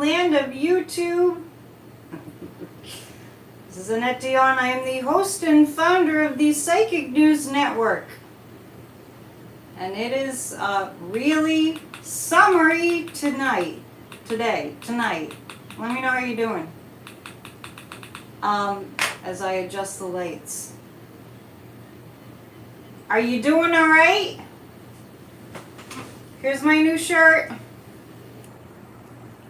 land of YouTube. This is Annette Dion. I am the host and founder of the Psychic News Network. And it is really summery tonight. Tonight. Let me know how you're doing. As I adjust the lights. Are you doing all right? Here's my new shirt.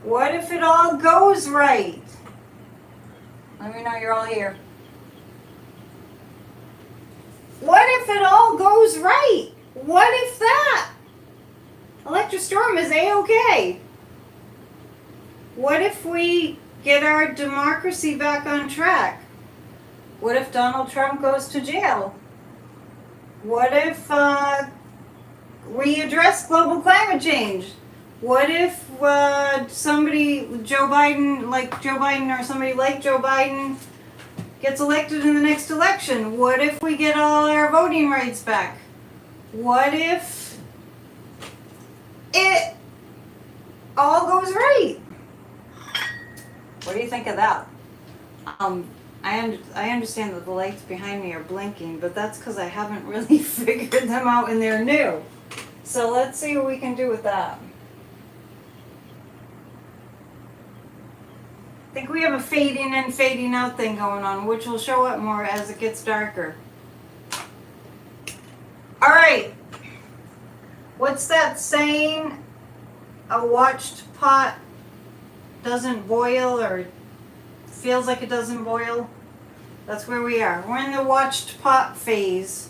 What if it all goes right? Let me know you're all here. What if it all goes right? What if that electric storm is A-okay? What if we get our democracy back on track? What if Donald Trump goes to jail? What if we address global climate change? What if somebody, Joe Biden or somebody like Joe Biden gets elected in the next election? What if we get all our voting rights back? What if it all goes right? What do you think of that? I understand that the lights behind me are blinking, but that's because I haven't really figured them out and they're new. So let's see what we can do with that. I think we have a fading in, fading out thing going on, which will show up more as it gets darker. All right. What's that saying? A watched pot doesn't boil, or feels like it doesn't boil. That's where we are. We're in the watched pot phase.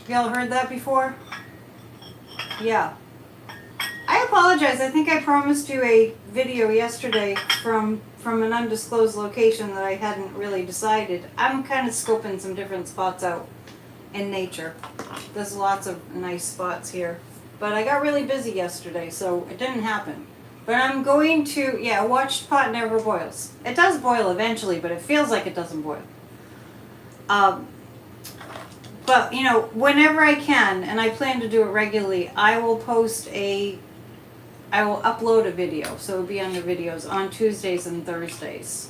Y'all heard that before? Yeah. I apologize. I think I promised you a video yesterday from an undisclosed location that I hadn't really decided. I'm kind of scoping some different spots out in nature. There's lots of nice spots here. But I got really busy yesterday, so it didn't happen. But I'm going to, a watched pot never boils. It does boil eventually, but it feels like it doesn't boil. But, whenever I can, and I plan to do it regularly, I will upload a video. So it'll be under videos on Tuesdays and Thursdays.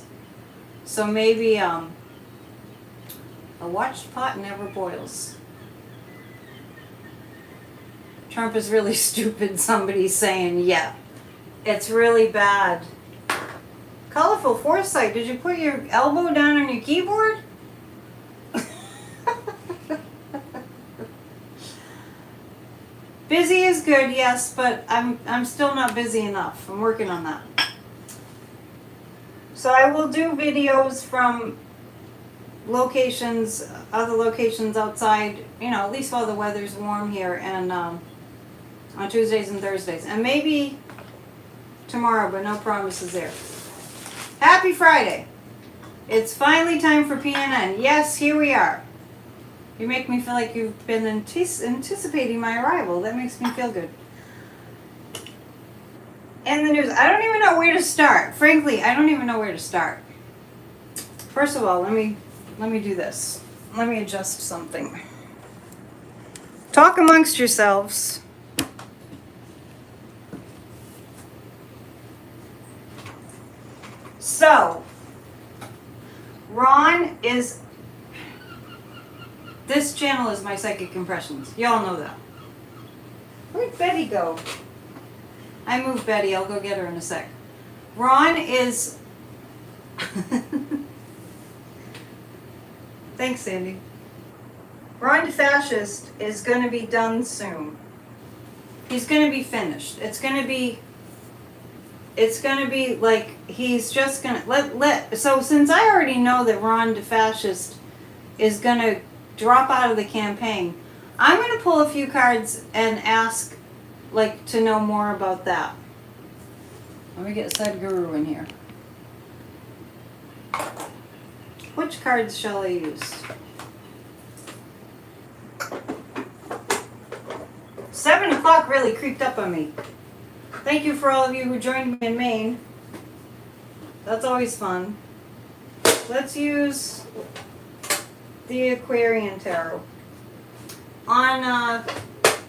So maybe, a watched pot never boils. Trump is really stupid, somebody's saying, yeah. It's really bad. Colorful foresight. Did you put your elbow down on your keyboard? Busy is good, yes, but I'm still not busy enough. I'm working on that. So I will do videos from locations, other locations outside, at least while the weather's warm here, and on Tuesdays and Thursdays. And maybe tomorrow, but no promises there. Happy Friday. It's finally time for PNN. Yes, here we are. You make me feel like you've been anticipating my arrival. That makes me feel good. And the news. I don't even know where to start. Frankly, I don't even know where to start. First of all, let me do this. Let me adjust something. Talk amongst yourselves. So, Ron is, this channel is my Psychic Impressions. Y'all know that. Where'd Betty go? I moved Betty. I'll go get her in a sec. Ron is, thanks, Sandy. Ron the Fascist is going to be done soon. He's going to be finished. It's going to be like he's just gonna so since I already know that Ron the Fascist is gonna drop out of the campaign, I'm gonna pull a few cards and ask to know more about that. Let me get Sadhguru in here. Which cards shall I use? 7 o'clock really creeped up on me. Thank you for all of you who joined me in Maine. That's always fun. Let's use the Aquarian Tarot. On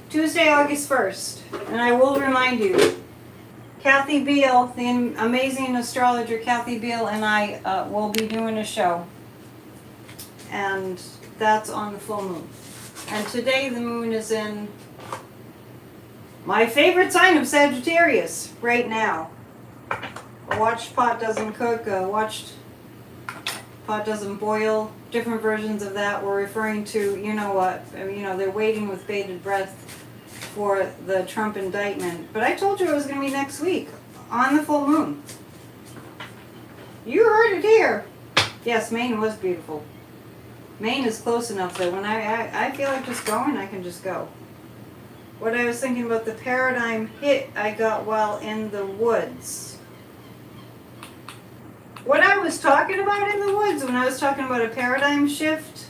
Tuesday, August 1st, and I will remind you, Kathy Beale, the amazing astrologer Kathy Beale, and I will be doing a show. And that's on the full moon. And today the moon is in my favorite sign of Sagittarius right now. Watched Pot Doesn't Cook, watched Pot Doesn't Boil. Different versions of that were referring to, you know what, they're waiting with bated breath for the Trump indictment. But I told you it was going to be next week, on the full moon. You heard it here. Yes, Maine was beautiful. Maine is close enough that when I feel like just going, I can just go. What I was thinking about the paradigm hit I got while in the woods. What I was talking about in the woods when I was talking about a paradigm shift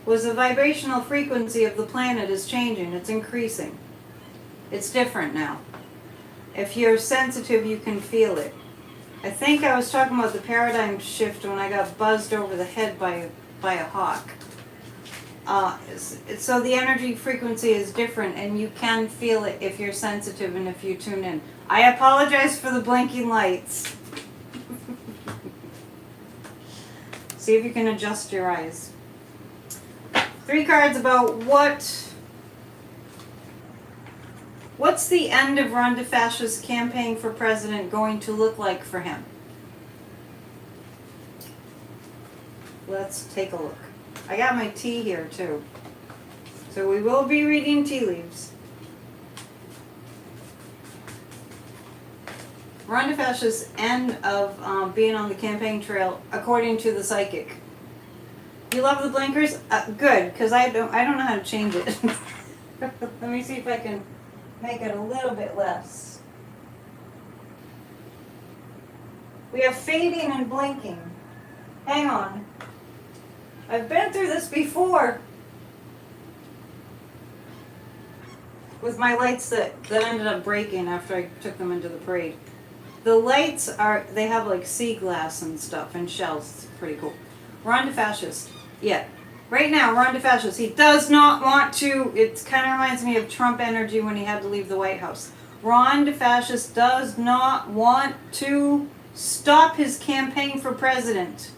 was the vibrational frequency of the planet is changing. It's increasing. It's different now. If you're sensitive, you can feel it. I think I was talking about the paradigm shift when I got buzzed over the head by a hawk. So the energy frequency is different, and you can feel it if you're sensitive and if you tune in. I apologize for the blinking lights. See if you can adjust your eyes. 3 cards about what's the end of Ron DeSantis' campaign for president going to look like for him? Let's take a look. I got my tea here too. So we will be reading tea leaves. Ron DeSantis' end of being on the campaign trail, according to the psychic. You love the blinkers? Good, because I don't know how to change it. Let me see if I can make it a little bit less. We have fading and blinking. Hang on. I've been through this before with my lights that ended up breaking after I took them into the parade. The lights they have like sea glass and stuff and shells. It's pretty cool. Ron DeSantis. Yeah. Right now, Ron DeSantis, he does not want to, it kind of reminds me of Trump energy when he had to leave the White House. Ron DeSantis does not want to stop his campaign for president.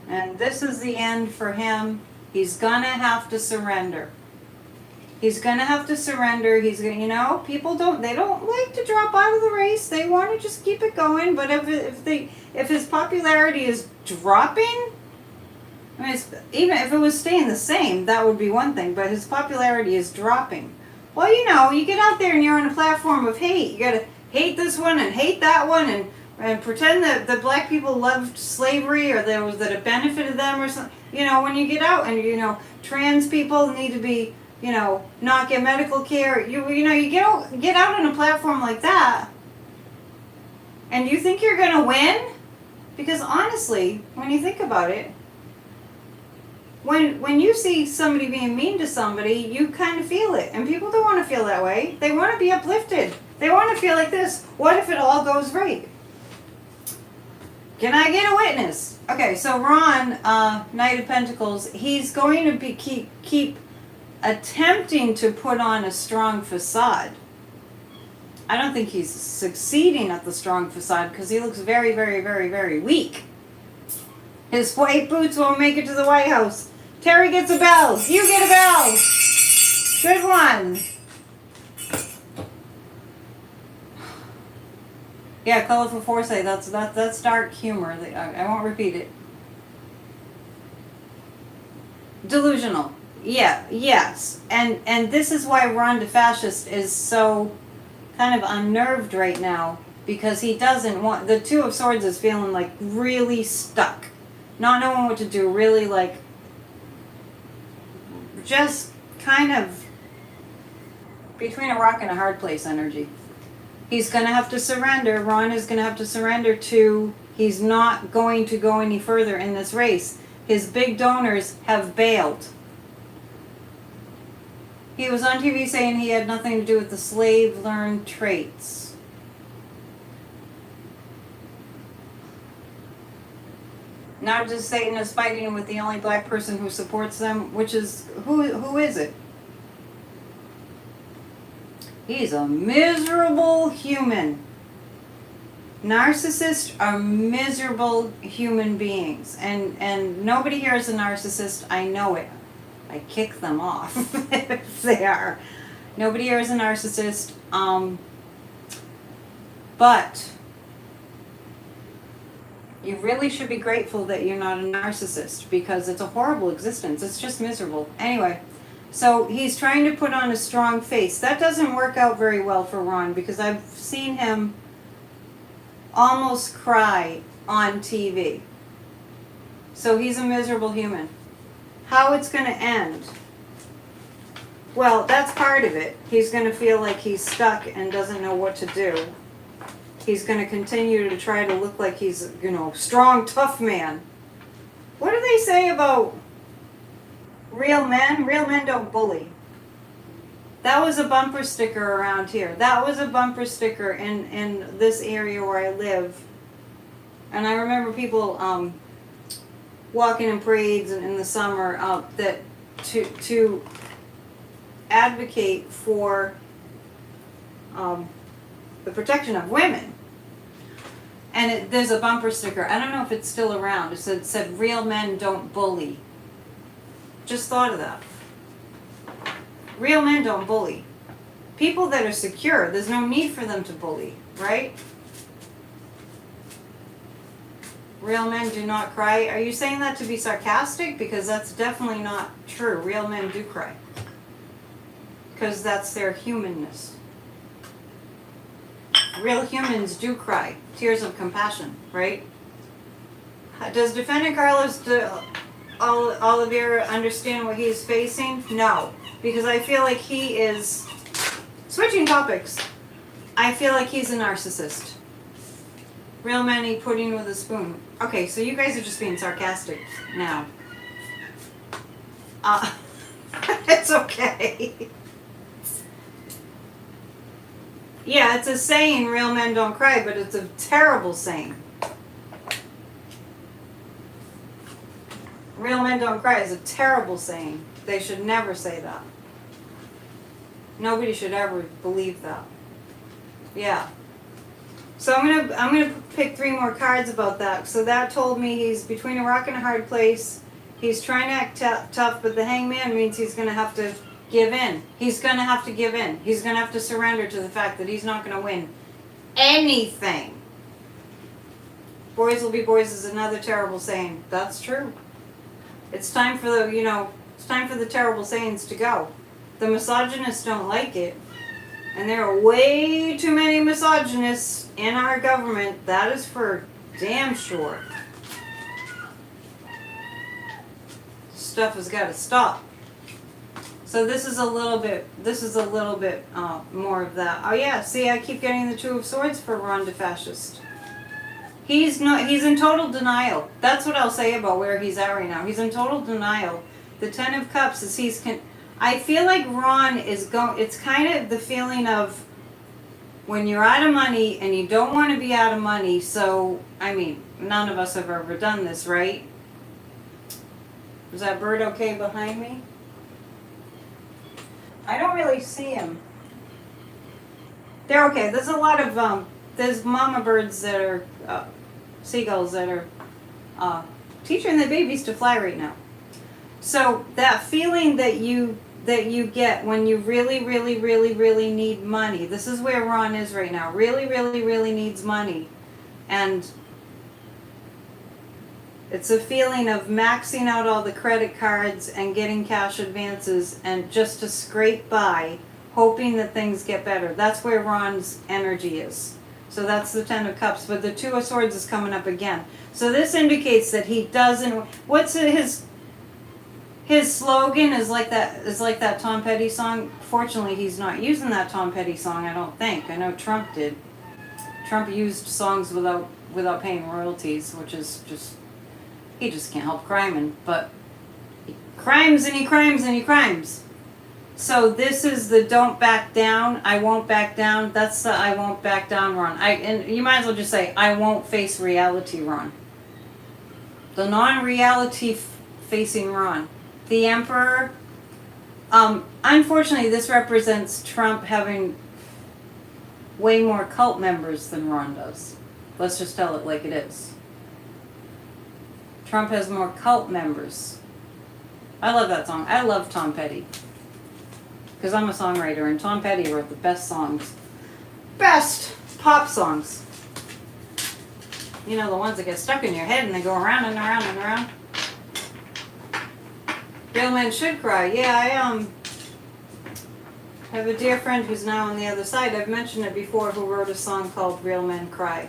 And this is the end for him. He's gonna have to surrender. He's gonna have to surrender. He's gonna, people don't like to drop out of the race. They want to just keep it going. But if his popularity is dropping, even if it was staying the same, that would be one thing. But his popularity is dropping. Well, you get out there and you're on a platform of hate. You gotta hate this one and hate that one and pretend that the black people loved slavery or that it benefited them or something. When you get out and trans people need to be not get medical care. You get out on a platform like that, and you think you're gonna win? Because honestly, when you think about it, when you see somebody being mean to somebody, you kind of feel it, and people don't want to feel that way. They want to be uplifted. They want to feel like this. What if it all goes right? Can I get a witness? Okay, so Ron, Knight of Pentacles, he's going to keep attempting to put on a strong facade. I don't think he's succeeding at the strong facade because he looks very, very, very, very weak. His white boots won't make it to the White House. Terry gets a bell. You get a bell. Good one. Yeah, colorful foresight. That's dark humor. I won't repeat it. Delusional. Yeah, yes. And this is why Ron DeSantis is so kind of unnerved right now, because he doesn't want, the Two of Swords is feeling like really stuck. Not knowing what to do, really like just kind of between a rock and a hard place energy. He's going to have to surrender. Ron is going to have to surrender to, he's not going to go any further in this race. His big donors have bailed. He was on TV saying he had nothing to do with the slave learned traits. Now just Satan is fighting with the only black person who supports them, which is, who is it? He's a miserable human. Narcissists are miserable human beings. And nobody here is a narcissist. I know it. I kick them off if they are. Nobody here is a narcissist. But you really should be grateful that you're not a narcissist, because it's a horrible existence. It's just miserable. Anyway, so he's trying to put on a strong face. That doesn't work out very well for Ron, because I've seen him almost cry on TV. So he's a miserable human. How it's going to end? Well, that's part of it. He's going to feel like he's stuck and doesn't know what to do. He's going to continue to try to look like he's, strong, tough man. What do they say about real men? Real men don't bully. That was a bumper sticker around here. That was a bumper sticker in this area where I live. And I remember people walking in parades in the summer that to advocate for the protection of women. And there's a bumper sticker. I don't know if it's still around. It said real men don't bully. Just thought of that. Real men don't bully. People that are secure, there's no need for them to bully, right? Real men do not cry. Are you saying that to be sarcastic? Because that's definitely not true. Real men do cry. Because that's their humanness. Real humans do cry. Tears of compassion, right? Does Defendant Carlos Oliveira understand what he's facing? No. Because I feel like he is, switching topics, I feel like he's a narcissist. Real men eat pudding with a spoon. Okay, so you guys are just being sarcastic now. It's okay. Yeah, it's a saying, real men don't cry, but it's a terrible saying. Real men don't cry is a terrible saying. They should never say that. Nobody should ever believe that. Yeah. So I'm gonna pick 3 more cards about that. So that told me he's between a rock and a hard place. He's trying to act tough, but the hangman means he's gonna have to give in. He's gonna have to give in. He's gonna have to surrender to the fact that he's not gonna win anything. Boys will be boys is another terrible saying. That's true. It's time for it's time for the terrible sayings to go. The misogynists don't like it. And there are way too many misogynists in our government. That is for damn sure. Stuff has got to stop. So this is a little bit more of that. Oh yeah, see, I keep getting the 2 of Swords for Ron DeFascist. He's in total denial. That's what I'll say about where he's at right now. He's in total denial. The 10 of Cups is I feel like Ron is it's kind of the feeling of when you're out of money and you don't want to be out of money. So, I mean, none of us have ever done this, right? Is that bird okay behind me? I don't really see him. They're okay. There's a lot of, there's mama birds that are, seagulls that are teaching the babies to fly right now. So that feeling that you get when you really, really, really, really need money. This is where Ron is right now. Really, really, really needs money. And it's a feeling of maxing out all the credit cards and getting cash advances and just to scrape by, hoping that things get better. That's where Ron's energy is. So that's the 10 of Cups. But the 2 of Swords is coming up again. So this indicates that he doesn't... What's his slogan is like that Tom Petty song. Fortunately, he's not using that Tom Petty song, I don't think. I know Trump did. Trump used songs without paying royalties, which is just... He just can't help criming. But he crimes and he crimes and he crimes. So this is the don't back down, I won't back down. That's the I won't back down Ron. And you might as well just say, I won't face reality Ron. The non-reality facing Ron. The Emperor. Unfortunately, this represents Trump having way more cult members than Ron does. Let's just tell it like it is. Trump has more cult members. I love that song. I love Tom Petty. Because I'm a songwriter, and Tom Petty wrote the best songs. Best pop songs. You know, the ones that get stuck in your head and they go around and around and around. Real Men Should Cry. Yeah, I have a dear friend who's now on the other side. I've mentioned it before, who wrote a song called Real Men Cry.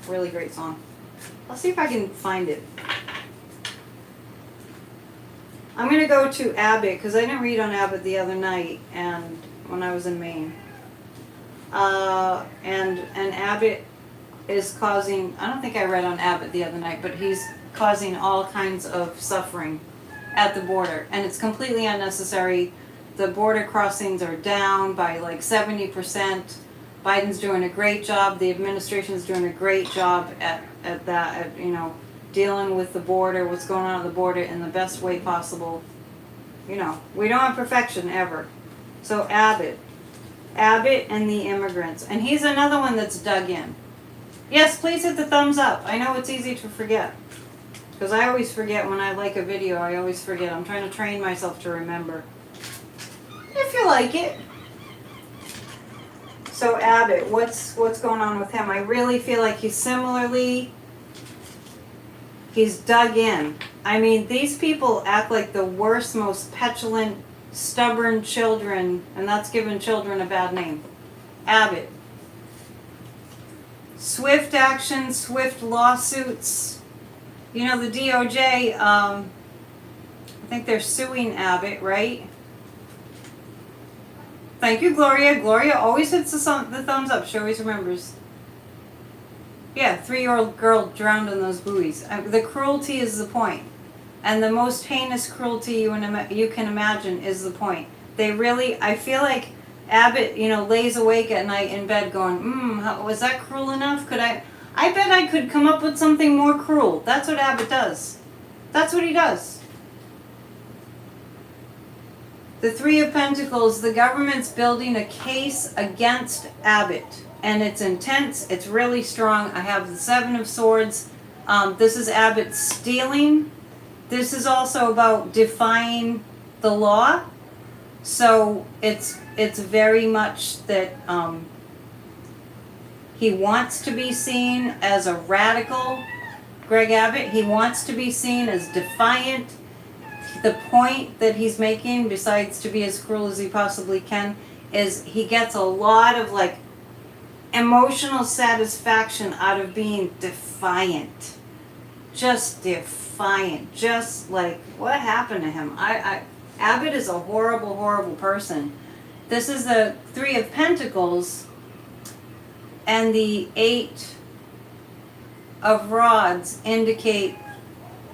Really great song. I'll see if I can find it. I'm going to go to Abbott, because I didn't read on Abbott the other night and when I was in Maine. And Abbott is causing, I don't think I read on Abbott the other night, but he's causing all kinds of suffering at the border. And it's completely unnecessary. The border crossings are down by like 70%. Biden's doing a great job. The administration's doing a great job at that, you know, dealing with the border, what's going on at the border in the best way possible. You know, we don't have perfection ever. So Abbott and the immigrants. And he's another one that's dug in. Yes, please hit the thumbs up. I know it's easy to forget. Because I always forget when I like a video. I always forget. I'm trying to train myself to remember. If you like it. So Abbott, what's going on with him? I really feel like he's dug in. I mean, these people act like the worst, most petulant, stubborn children, and that's giving children a bad name. Abbott. Swift action, swift lawsuits. You know, the DOJ, I think they're suing Abbott, right? Thank you, Gloria. Gloria always hits the thumbs up. She always remembers. Yeah, 3-year-old girl drowned in those buoys. The cruelty is the point. And the most heinous cruelty you can imagine is the point. They really, I feel like Abbott, you know, lays awake at night in bed going, was that cruel enough? I bet I could come up with something more cruel. That's what Abbott does. That's what he does. The Three of Pentacles, the government's building a case against Abbott. And it's intense, it's really strong. I have the Seven of Swords. This is Abbott stealing. This is also about defying the law. So it's very much that he wants to be seen as a radical, Greg Abbott. He wants to be seen as defiant. The point that he's making, besides to be as cruel as he possibly can, is he gets a lot of like emotional satisfaction out of being defiant. Just defiant. Just like, what happened to him? Abbott is a horrible, horrible person. This is the Three of Pentacles, and the Eight of Rods indicate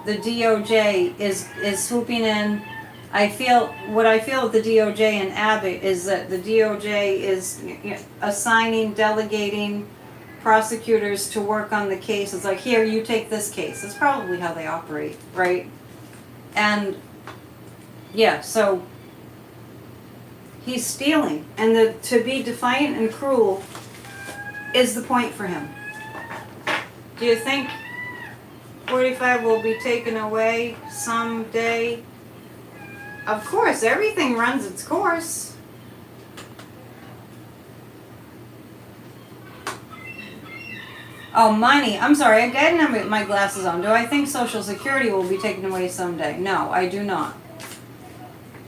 the DOJ is swooping in. What I feel with the DOJ and Abbott is that the DOJ is assigning, delegating prosecutors to work on the case. It's like, here, you take this case. That's probably how they operate, right? And yeah, so he's stealing. And to be defiant and cruel is the point for him. Do you think 45 will be taken away someday? Of course, everything runs its course. Oh, money. I'm sorry, I didn't have my glasses on. Do I think Social Security will be taken away someday? No, I do not.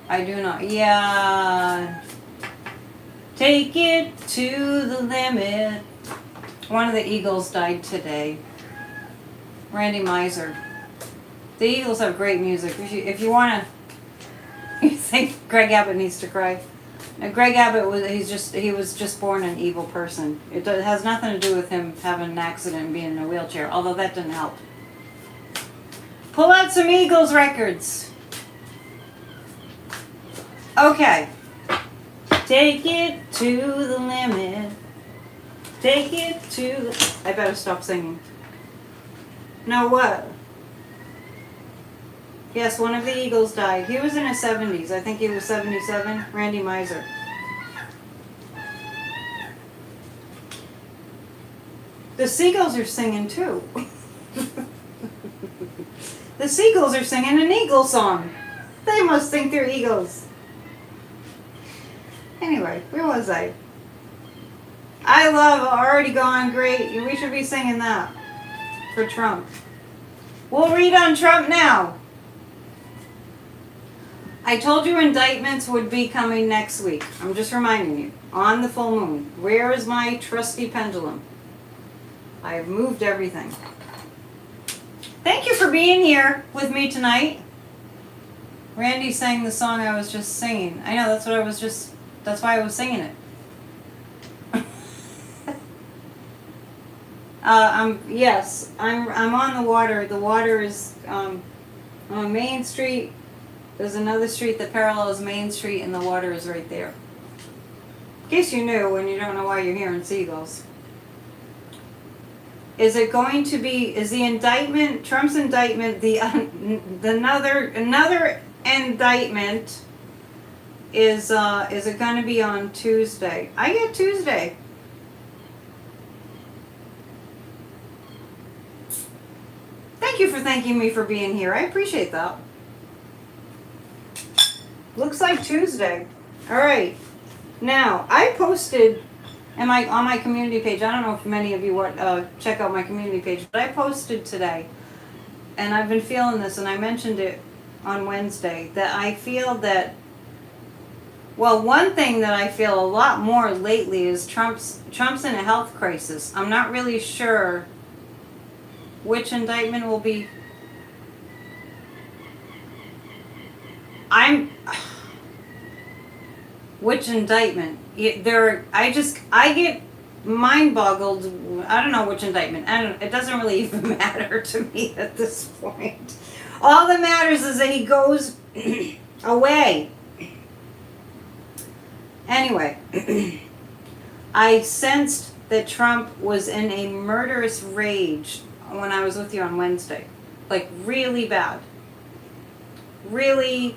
I do not. Yeah. Take it to the limit. One of the Eagles died today. Randy Meiser. The Eagles have great music. If you want to, you think Greg Abbott needs to cry? Now, Greg Abbott he was just born an evil person. It has nothing to do with him having an accident and being in a wheelchair, although that didn't help. Pull out some Eagles records. Okay. Take it to the limit. Take it to the... I better stop singing. No, what? Yes, one of the Eagles died. He was in his 70s. I think he was 77. Randy Meiser. The seagulls are singing too. The seagulls are singing an eagle song. They must think they're eagles. Anyway, where was I? I love Already Gone Great. We should be singing that for Trump. We'll read on Trump now. I told you indictments would be coming next week. I'm just reminding you. On the full moon. Where is my trusty pendulum? I have moved everything. Thank you for being here with me tonight. Randy sang the song I was just singing. I know, that's why I was singing it. Yes, I'm on the water. The water is on Main Street. There's another street that parallels Main Street, and the water is right there. In case you knew, when you don't know why you're hearing seagulls. Is it going to be? Is the indictment, Trump's indictment, another indictment? Is it going to be on Tuesday? I get Tuesday. Thank you for thanking me for being here. I appreciate that. Looks like Tuesday. All right. Now, I posted on my community page. I don't know if many of you check out my community page, but I posted today, and I've been feeling this, and I mentioned it on Wednesday, that I feel that, well, one thing that I feel a lot more lately is Trump's in a health crisis. I'm not really sure which indictment will be. Which indictment? I get mind boggled. I don't know which indictment. It doesn't really even matter to me at this point. All that matters is that he goes away. Anyway, I sensed that Trump was in a murderous rage when I was with you on Wednesday. Like, really bad. Really.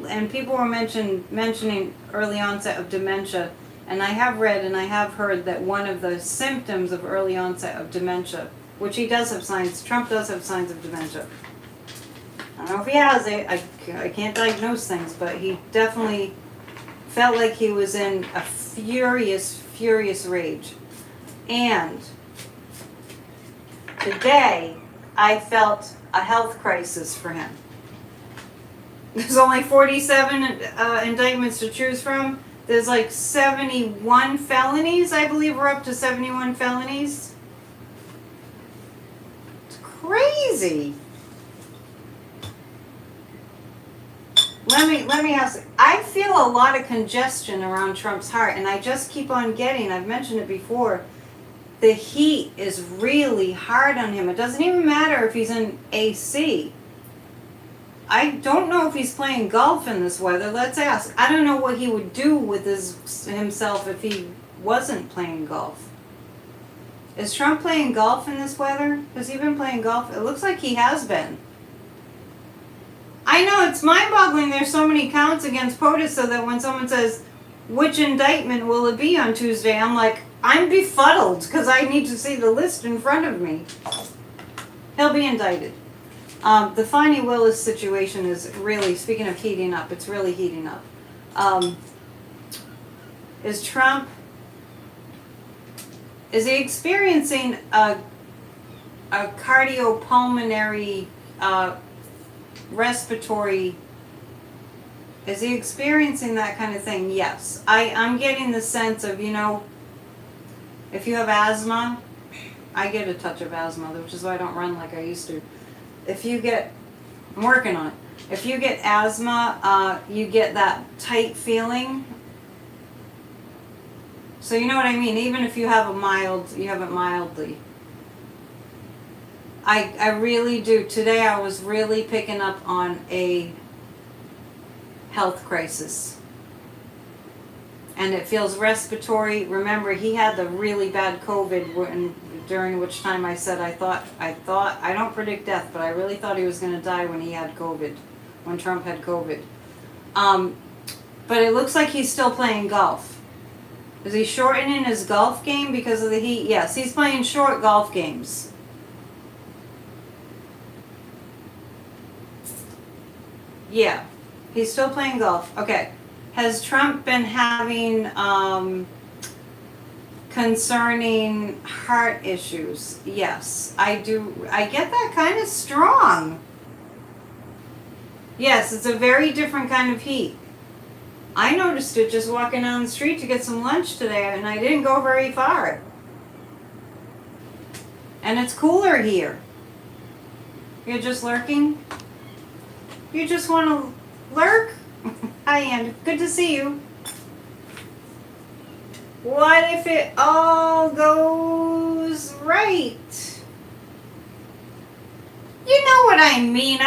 And people were mentioning early onset of dementia, and I have read and I have heard that one of the symptoms of early onset of dementia, which he does have signs, Trump does have signs of dementia. I don't know if he has it, I can't diagnose things, but he definitely felt like he was in a furious rage. And today, I felt a health crisis for him. There's only 47 indictments to choose from. There's like 71 felonies. I believe we're up to 71 felonies. It's crazy. Let me ask. I feel a lot of congestion around Trump's heart, and I just keep on getting, I've mentioned it before, the heat is really hard on him. It doesn't even matter if he's in AC. I don't know if he's playing golf in this weather. Let's ask. I don't know what he would do with himself if he wasn't playing golf. Is Trump playing golf in this weather? Has he been playing golf? It looks like he has been. I know, it's mind-boggling there's so many counts against POTUS, so that when someone says, which indictment will it be on Tuesday? I'm like, I'm befuddled because I need to see the list in front of me. He'll be indicted. The Fani Willis situation is really, speaking of heating up, it's really heating up. Is he experiencing a cardiopulmonary respiratory, is he experiencing that kind of thing? Yes. I'm getting the sense of, if you have asthma, I get a touch of asthma, which is why I don't run like I used to. I'm working on it. If you get asthma, you get that tight feeling. So you know what I mean? Even if you have you have it mildly. I really do. Today I was really picking up on a health crisis. And it feels respiratory. Remember, he had the really bad COVID during which time I said I thought, I don't predict death, but I really thought he was going to die when he had COVID, when Trump had COVID. But it looks like he's still playing golf. Is he shortening his golf game because of the heat? Yes, he's playing short golf games. Yeah, he's still playing golf. Okay. Has Trump been having concerning heart issues? Yes, I do. I get that kind of strong. Yes, it's a very different kind of heat. I noticed it just walking down the street to get some lunch today, and I didn't go very far. And it's cooler here. You're just lurking? You just want to lurk? Hi, Ann. Good to see you. What if it all goes right? You know what I mean.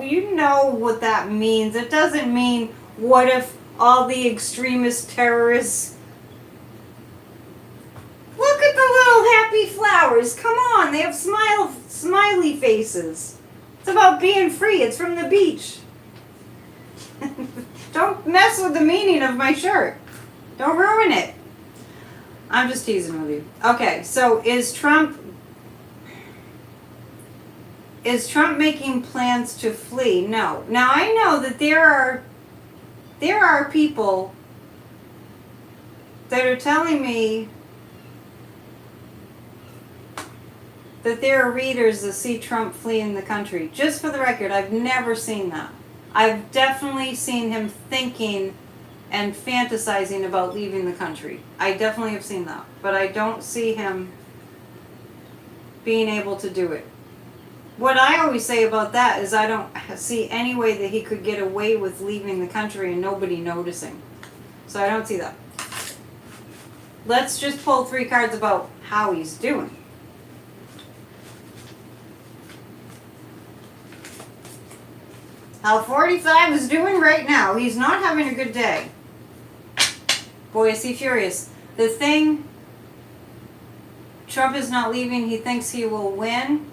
You know what that means. It doesn't mean what if all the extremist terrorists. Look at the little happy flowers. Come on, they have smiley faces. It's about being free. It's from the beach. Don't mess with the meaning of my shirt. Don't ruin it. I'm just teasing with you. Okay, so is Trump making plans to flee? No. Now I know that there are people that are telling me that there are readers that see Trump fleeing the country. Just for the record, I've never seen that. I've definitely seen him thinking and fantasizing about leaving the country. I definitely have seen that. But I don't see him being able to do it. What I always say about that is I don't see any way that he could get away with leaving the country and nobody noticing. So I don't see that. Let's just pull 3 cards about how he's doing. How 45 is doing right now. He's not having a good day. Boy, is he furious. The thing, Trump is not leaving. He thinks he will win.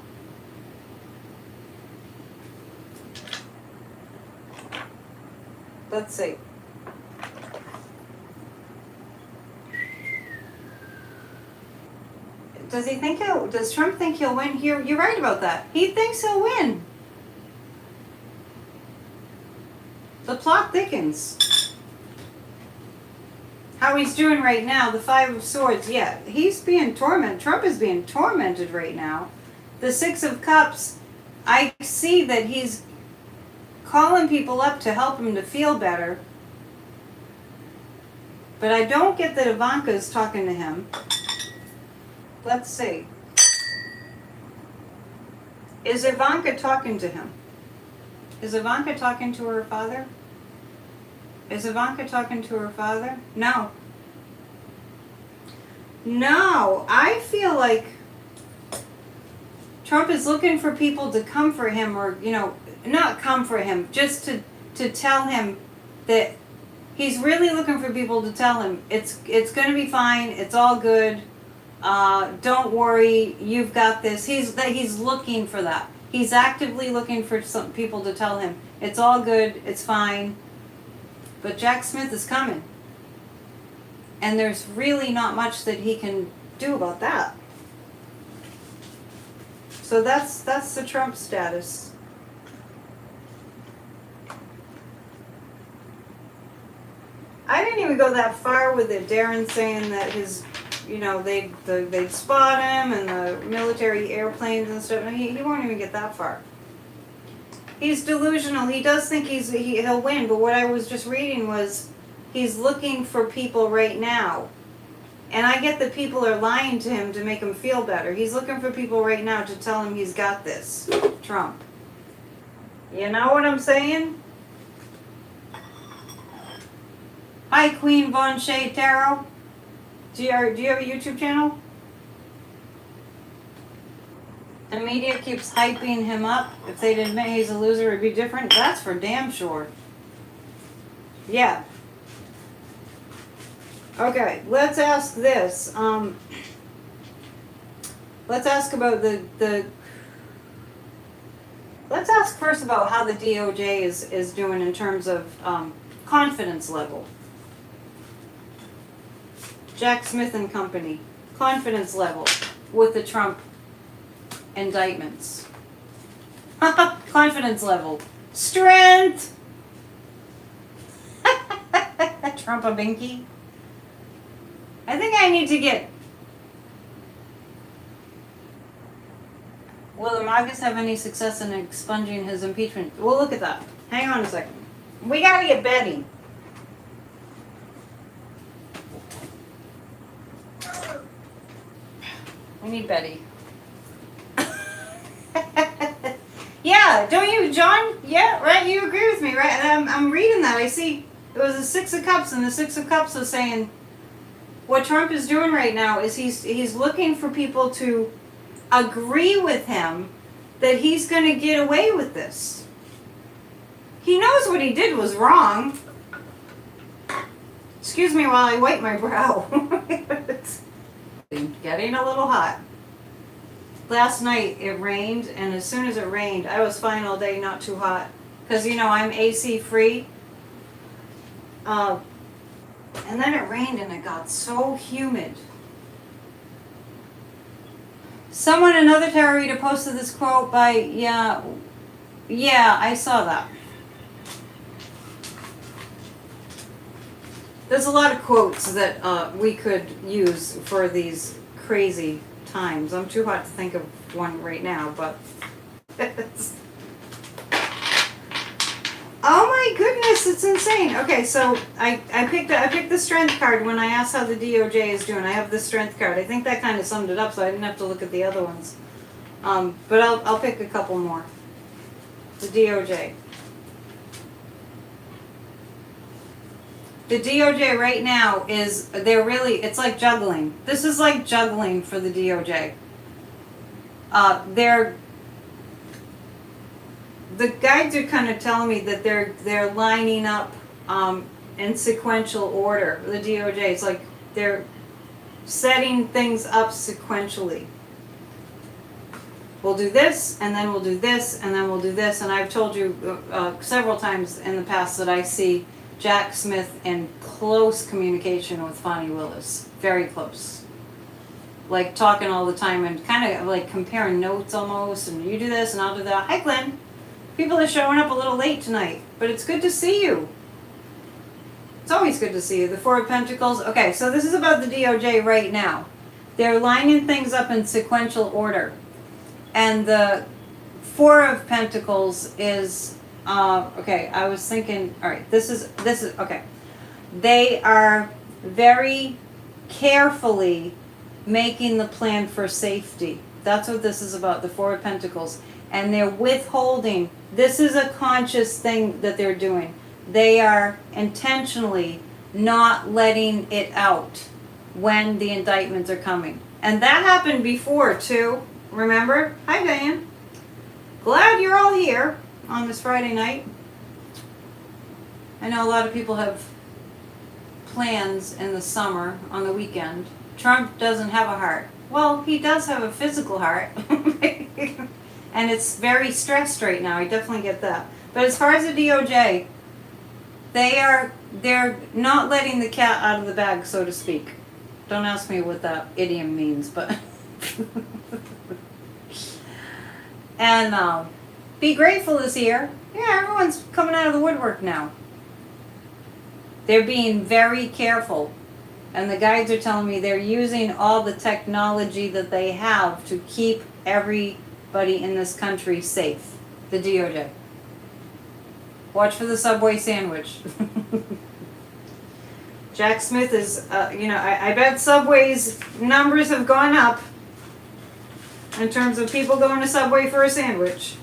Let's see. Does Trump think he'll win here? You're right about that. He thinks he'll win. The plot thickens. How he's doing right now, the 5 of Swords, yeah, he's being tormented. Trump is being tormented right now. The 6 of Cups, I see that he's calling people up to help him to feel better. But I don't get that Ivanka is talking to him. Let's see. Is Ivanka talking to him? Is Ivanka talking to her father? Is Ivanka talking to her father? No. No, I feel like Trump is looking for people to come for him, or, not come for him, just to tell him that he's really looking for people to tell him it's going to be fine, it's all good, don't worry, you've got this. He's looking for that. He's actively looking for some people to tell him it's all good, it's fine. But Jack Smith is coming. And there's really not much that he can do about that. So that's the Trump status. I didn't even go that far with it. Darren saying that his, they'd spot him and the military airplanes and stuff. He won't even get that far. He's delusional. He does think he'll win, but what I was just reading was he's looking for people right now. And I get that people are lying to him to make him feel better. He's looking for people right now to tell him he's got this. Trump. You know what I'm saying? Hi, Queen Von Shea Tarot. Do you have a YouTube channel? The media keeps hyping him up. If they'd admit he's a loser, it'd be different. That's for damn sure. Yeah. Okay, let's ask this. Let's ask about the. Let's ask first about how the DOJ is doing in terms of confidence level. Jack Smith and Company. Confidence level with the Trump indictments. Confidence level. Strength! Trump-a-binky. I think I need to get... Will the Marcus have any success in expunging his impeachment? We'll look at that. Hang on a second. We gotta get Betty. We need Betty. Yeah, don't you, John? Yeah, right, you agree with me, right? And I'm reading that. I see it was a Six of Cups, and the Six of Cups was saying what Trump is doing right now is he's looking for people to agree with him that he's going to get away with this. He knows what he did was wrong. Excuse me while I wipe my brow. It's getting a little hot. Last night it rained, and as soon as it rained, I was fine all day, not too hot. Because, you know, I'm AC free. And then it rained and it got so humid. Someone, another tarot reader, posted this quote by, yeah, I saw that. There's a lot of quotes that we could use for these crazy times. I'm too hot to think of one right now, but oh my goodness, it's insane. Okay, so I picked the strength card when I asked how the DOJ is doing. I have the strength card. I think that kind of summed it up, so I didn't have to look at the other ones. But I'll pick a couple more. The DOJ. The DOJ right now it's like juggling. This is like juggling for the DOJ. The guides are kind of telling me that they're lining up in sequential order. The DOJ, it's like they're setting things up sequentially. We'll do this, and then we'll do this, and then we'll do this. And I've told you several times in the past that I see Jack Smith in close communication with Fonnie Willis. Very close. Like talking all the time and kind of like comparing notes almost. And you do this and I'll do that. Hi, Glenn. People are showing up a little late tonight, but it's good to see you. It's always good to see you. The Four of Pentacles. Okay, so this is about the DOJ right now. They're lining things up in sequential order. And the Four of Pentacles is... okay, I was thinking, all right, this is, okay. They are very carefully making the plan for safety. That's what this is about, the Four of Pentacles. And they're withholding. This is a conscious thing that they're doing. They are intentionally not letting it out when the indictments are coming. And that happened before, too. Remember? Hi, Diane. Glad you're all here on this Friday night. I know a lot of people have plans in the summer on the weekend. Trump doesn't have a heart. Well, he does have a physical heart. And it's very stressed right now. I definitely get that. But as far as the DOJ, they're not letting the cat out of the bag, so to speak. Don't ask me what that idiom means, but and be grateful is here. Yeah, everyone's coming out of the woodwork now. They're being very careful. And the guides are telling me they're using all the technology that they have to keep everybody in this country safe. The DOJ. Watch for the Subway sandwich. Jack Smith is, I bet Subway's numbers have gone up in terms of people going to Subway for a sandwich.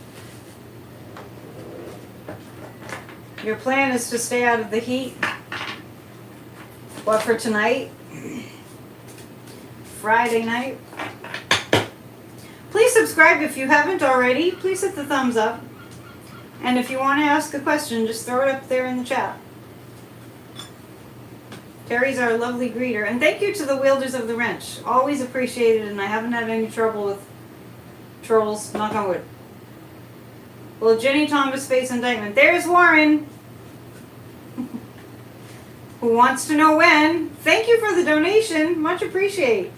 Your plan is to stay out of the heat. What for tonight? Friday night. Please subscribe if you haven't already. Please hit the thumbs up. And if you want to ask a question, just throw it up there in the chat. Terry's our lovely greeter. And thank you to the wielders of the wrench. Always appreciated, and I haven't had any trouble with trolls. Knock on wood. Will Ginny Thomas face indictment? There's Warren. who wants to know when. Thank you for the donation. Much appreciate.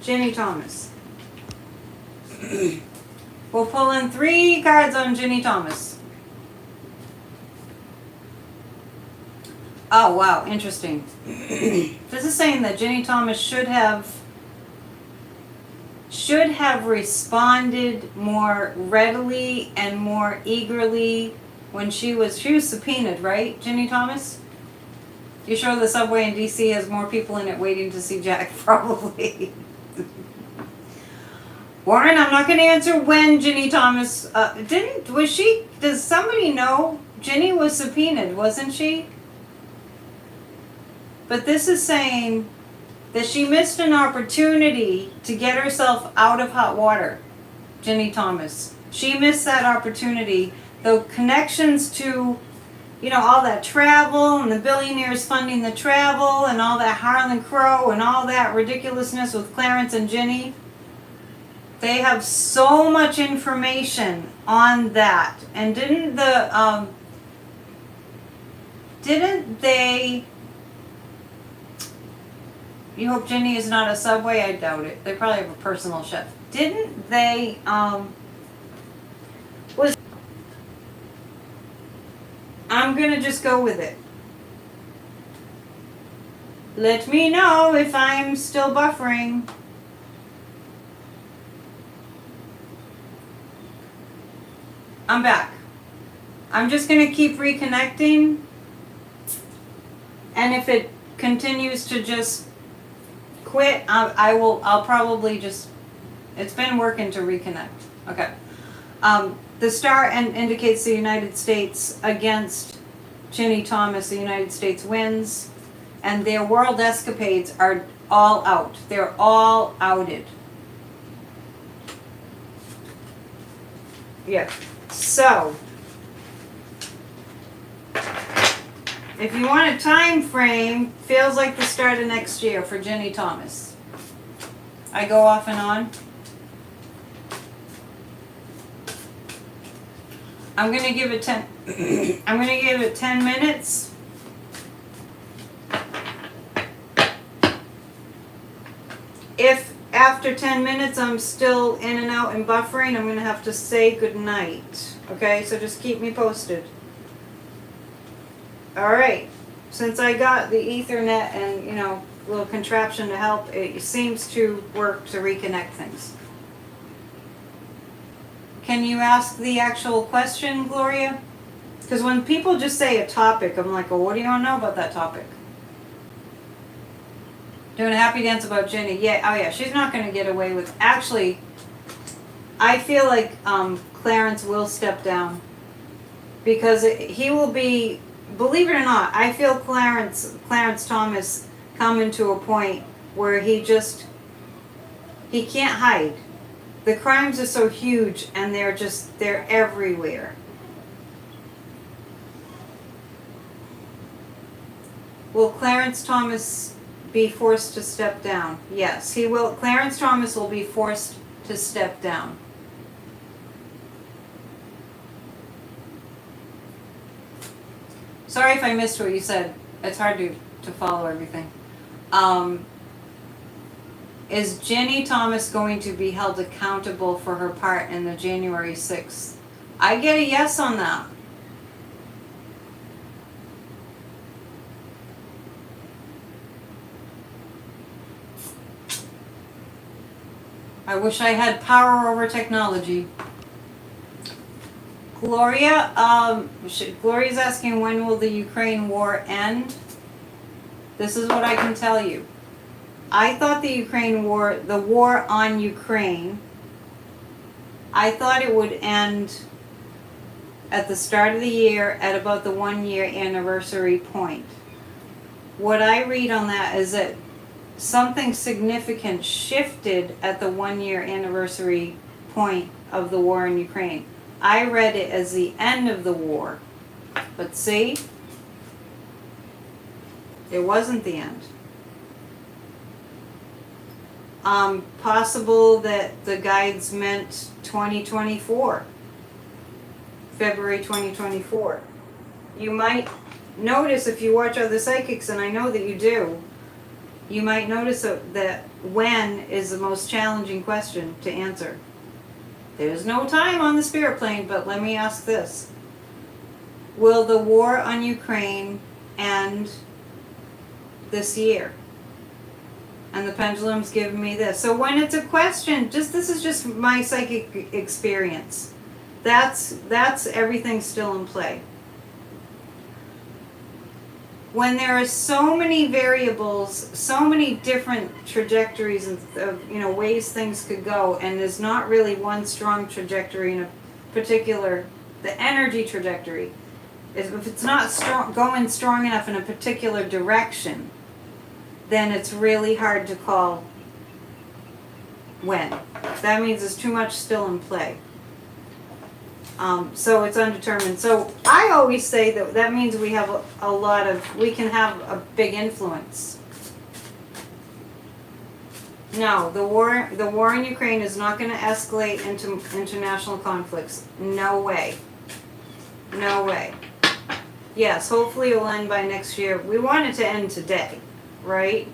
Ginny Thomas. We'll pull in 3 cards on Ginny Thomas. Oh, wow, interesting. This is saying that Ginny Thomas should have responded more readily and more eagerly when she was subpoenaed, right, Ginny Thomas? You sure the subway in DC has more people in it waiting to see Jack? Probably. Warren, I'm not going to answer when Ginny Thomas, does somebody know? Ginny was subpoenaed, wasn't she? But this is saying that she missed an opportunity to get herself out of hot water, Ginny Thomas. She missed that opportunity. The connections to, all that travel and the billionaires funding the travel and all that Harlan Crow and all that ridiculousness with Clarence and Ginny. They have so much information on that. And didn't they, you hope Ginny is not a subway? I doubt it. They probably have a personal chef. Didn't they, I'm gonna just go with it. Let me know if I'm still buffering. I'm back. I'm just gonna keep reconnecting. And if it continues to just quit, I'll probably just, it's been working to reconnect. Okay. The star indicates the United States against Ginny Thomas. The United States wins, and their world escapades are all out. They're all outed. Yeah. So, if you want a time frame, feels like the start of next year for Ginny Thomas. I go off and on. I'm gonna give it 10. I'm gonna give it 10 minutes. If after 10 minutes I'm still in and out and buffering, I'm gonna have to say goodnight. Okay, so just keep me posted. Alright, since I got the Ethernet and, little contraption to help, it seems to work to reconnect things. Can you ask the actual question, Gloria? Because when people just say a topic, I'm like, well, what do you want to know about that topic? Doing a happy dance about Ginny. Yeah, oh yeah, she's not going to get away with. Actually, I feel like Clarence will step down. Because he will be, believe it or not, I feel Clarence Thomas coming to a point where he can't hide. The crimes are so huge and they're everywhere. Will Clarence Thomas be forced to step down? Yes, he will. Clarence Thomas will be forced to step down. Sorry if I missed what you said. It's hard to follow everything. Is Ginny Thomas going to be held accountable for her part in the January 6th? I get a yes on that. I wish I had power over technology. Gloria, Gloria's asking when will the Ukraine war end? This is what I can tell you. I thought the war on Ukraine, I thought it would end at the start of the year at about the 1-year anniversary point. What I read on that is that something significant shifted at the 1-year anniversary point of the war in Ukraine. I read it as the end of the war. But see, it wasn't the end. Possible that the guides meant 2024. February 2024. You might notice if you watch other psychics, and I know that you do, you might notice that when is the most challenging question to answer. There's no time on the spirit plane, but let me ask this. Will the war on Ukraine end this year? And the pendulum's giving me this. So when it's a question, this is just my psychic experience. That's everything still in play. When there are so many variables, so many different trajectories of ways things could go, and there's not really one strong trajectory in a particular, the energy trajectory. If it's not going strong enough in a particular direction, then it's really hard to call when. That means there's too much still in play. So it's undetermined. So I always say that means we have we can have a big influence. No, the war in Ukraine is not going to escalate into international conflicts. No way. No way. Yes, hopefully it will end by next year. We want it to end today, right?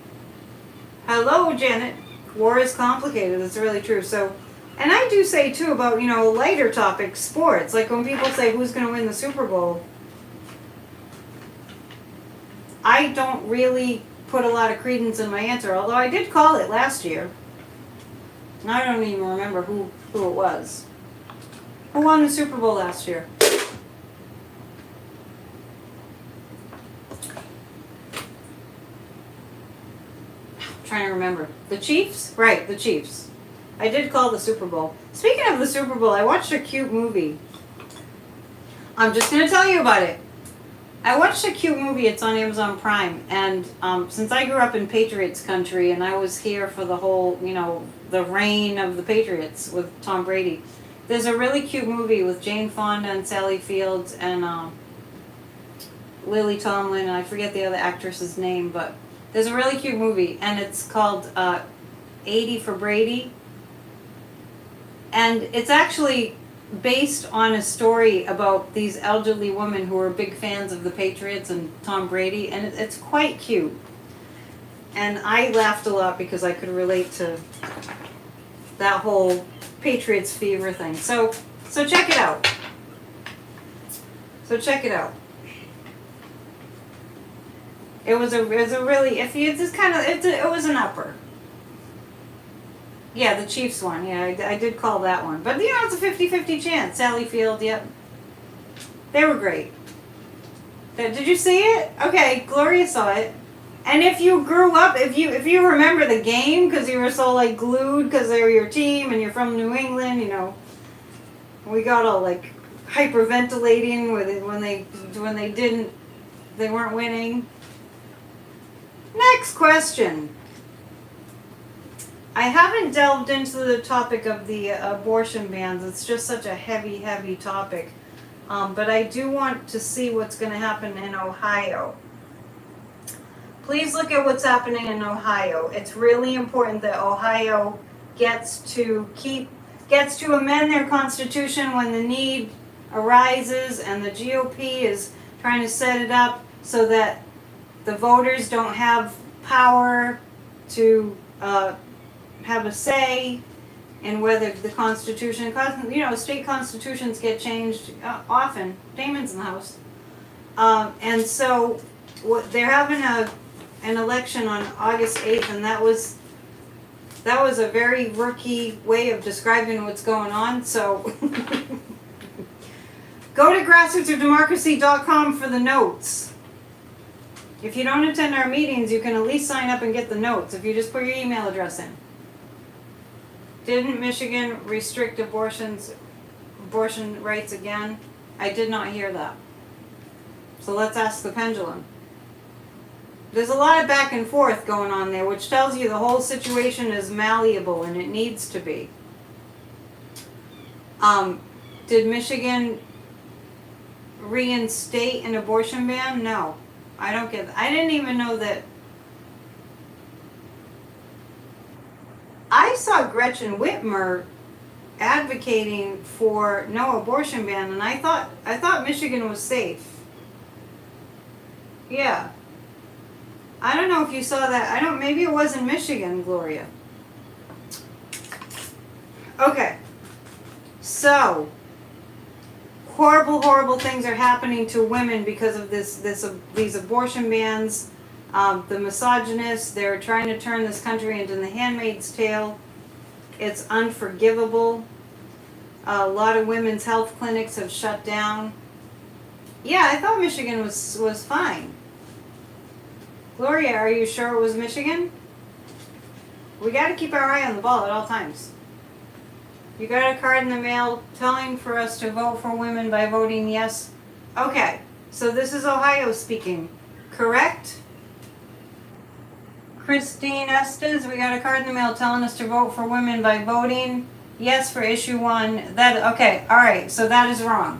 Hello, Janet. War is complicated. That's really true. So, and I do say too about, lighter topics, sports. Like when people say who's going to win the Super Bowl, I don't really put a lot of credence in my answer, although I did call it last year. And I don't even remember who it was. Who won the Super Bowl last year? Trying to remember. The Chiefs? Right, the Chiefs. I did call the Super Bowl. Speaking of the Super Bowl, I watched a cute movie. I'm just going to tell you about it. I watched a cute movie. It's on Amazon Prime. And since I grew up in Patriots country and I was here for the whole, the reign of the Patriots with Tom Brady, there's a really cute movie with Jane Fonda and Sally Fields and Lily Tomlin. And I forget the other actress's name, but there's a really cute movie, and it's called 80 for Brady. And it's actually based on a story about these elderly women who are big fans of the Patriots and Tom Brady, and it's quite cute. And I laughed a lot because I could relate to that whole Patriots fever thing. So check it out. It was a really, if you just kind of, it was an upper. Yeah, the Chiefs one. Yeah, I did call that one. But, it's a 50-50 chance. Sally Field, yep. They were great. Did you see it? Okay, Gloria saw it. And if you grew up, if you remember the game, because you were so, glued because they were your team and you're from New England, we got all, hyperventilating when they weren't winning. Next question. I haven't delved into the topic of the abortion bans. It's just such a heavy, heavy topic. But I do want to see what's going to happen in Ohio. Please look at what's happening in Ohio. It's really important that Ohio gets to amend their constitution when the need arises, and the GOP is trying to set it up so that the voters don't have power to have a say in whether the Constitution, state constitutions get changed often. Damon's in the house. And so they're having an election on August 8th, and that was a very rookie way of describing what's going on. So go to grassrootsofdemocracy.com for the notes. If you don't attend our meetings, you can at least sign up and get the notes if you just put your email address in. Didn't Michigan restrict abortion rights again? I did not hear that. So let's ask the pendulum. There's a lot of back and forth going on there, which tells you the whole situation is malleable, and it needs to be. Did Michigan reinstate an abortion ban? No. I don't get that. I didn't even know that. I saw Gretchen Whitmer advocating for no abortion ban, and I thought Michigan was safe. Yeah. I don't know if you saw that. Maybe it was in Michigan, Gloria. Okay. So, horrible, horrible things are happening to women because of these abortion bans. The misogynists, they're trying to turn this country into the Handmaid's Tale. It's unforgivable. A lot of women's health clinics have shut down. Yeah, I thought Michigan was fine. Gloria, are you sure it was Michigan? We got to keep our eye on the ball at all times. You got a card in the mail telling for us to vote for women by voting yes. Okay, so this is Ohio speaking, correct? Christine Estes, we got a card in the mail telling us to vote for women by voting yes for issue 1. Okay, all right, so that is wrong.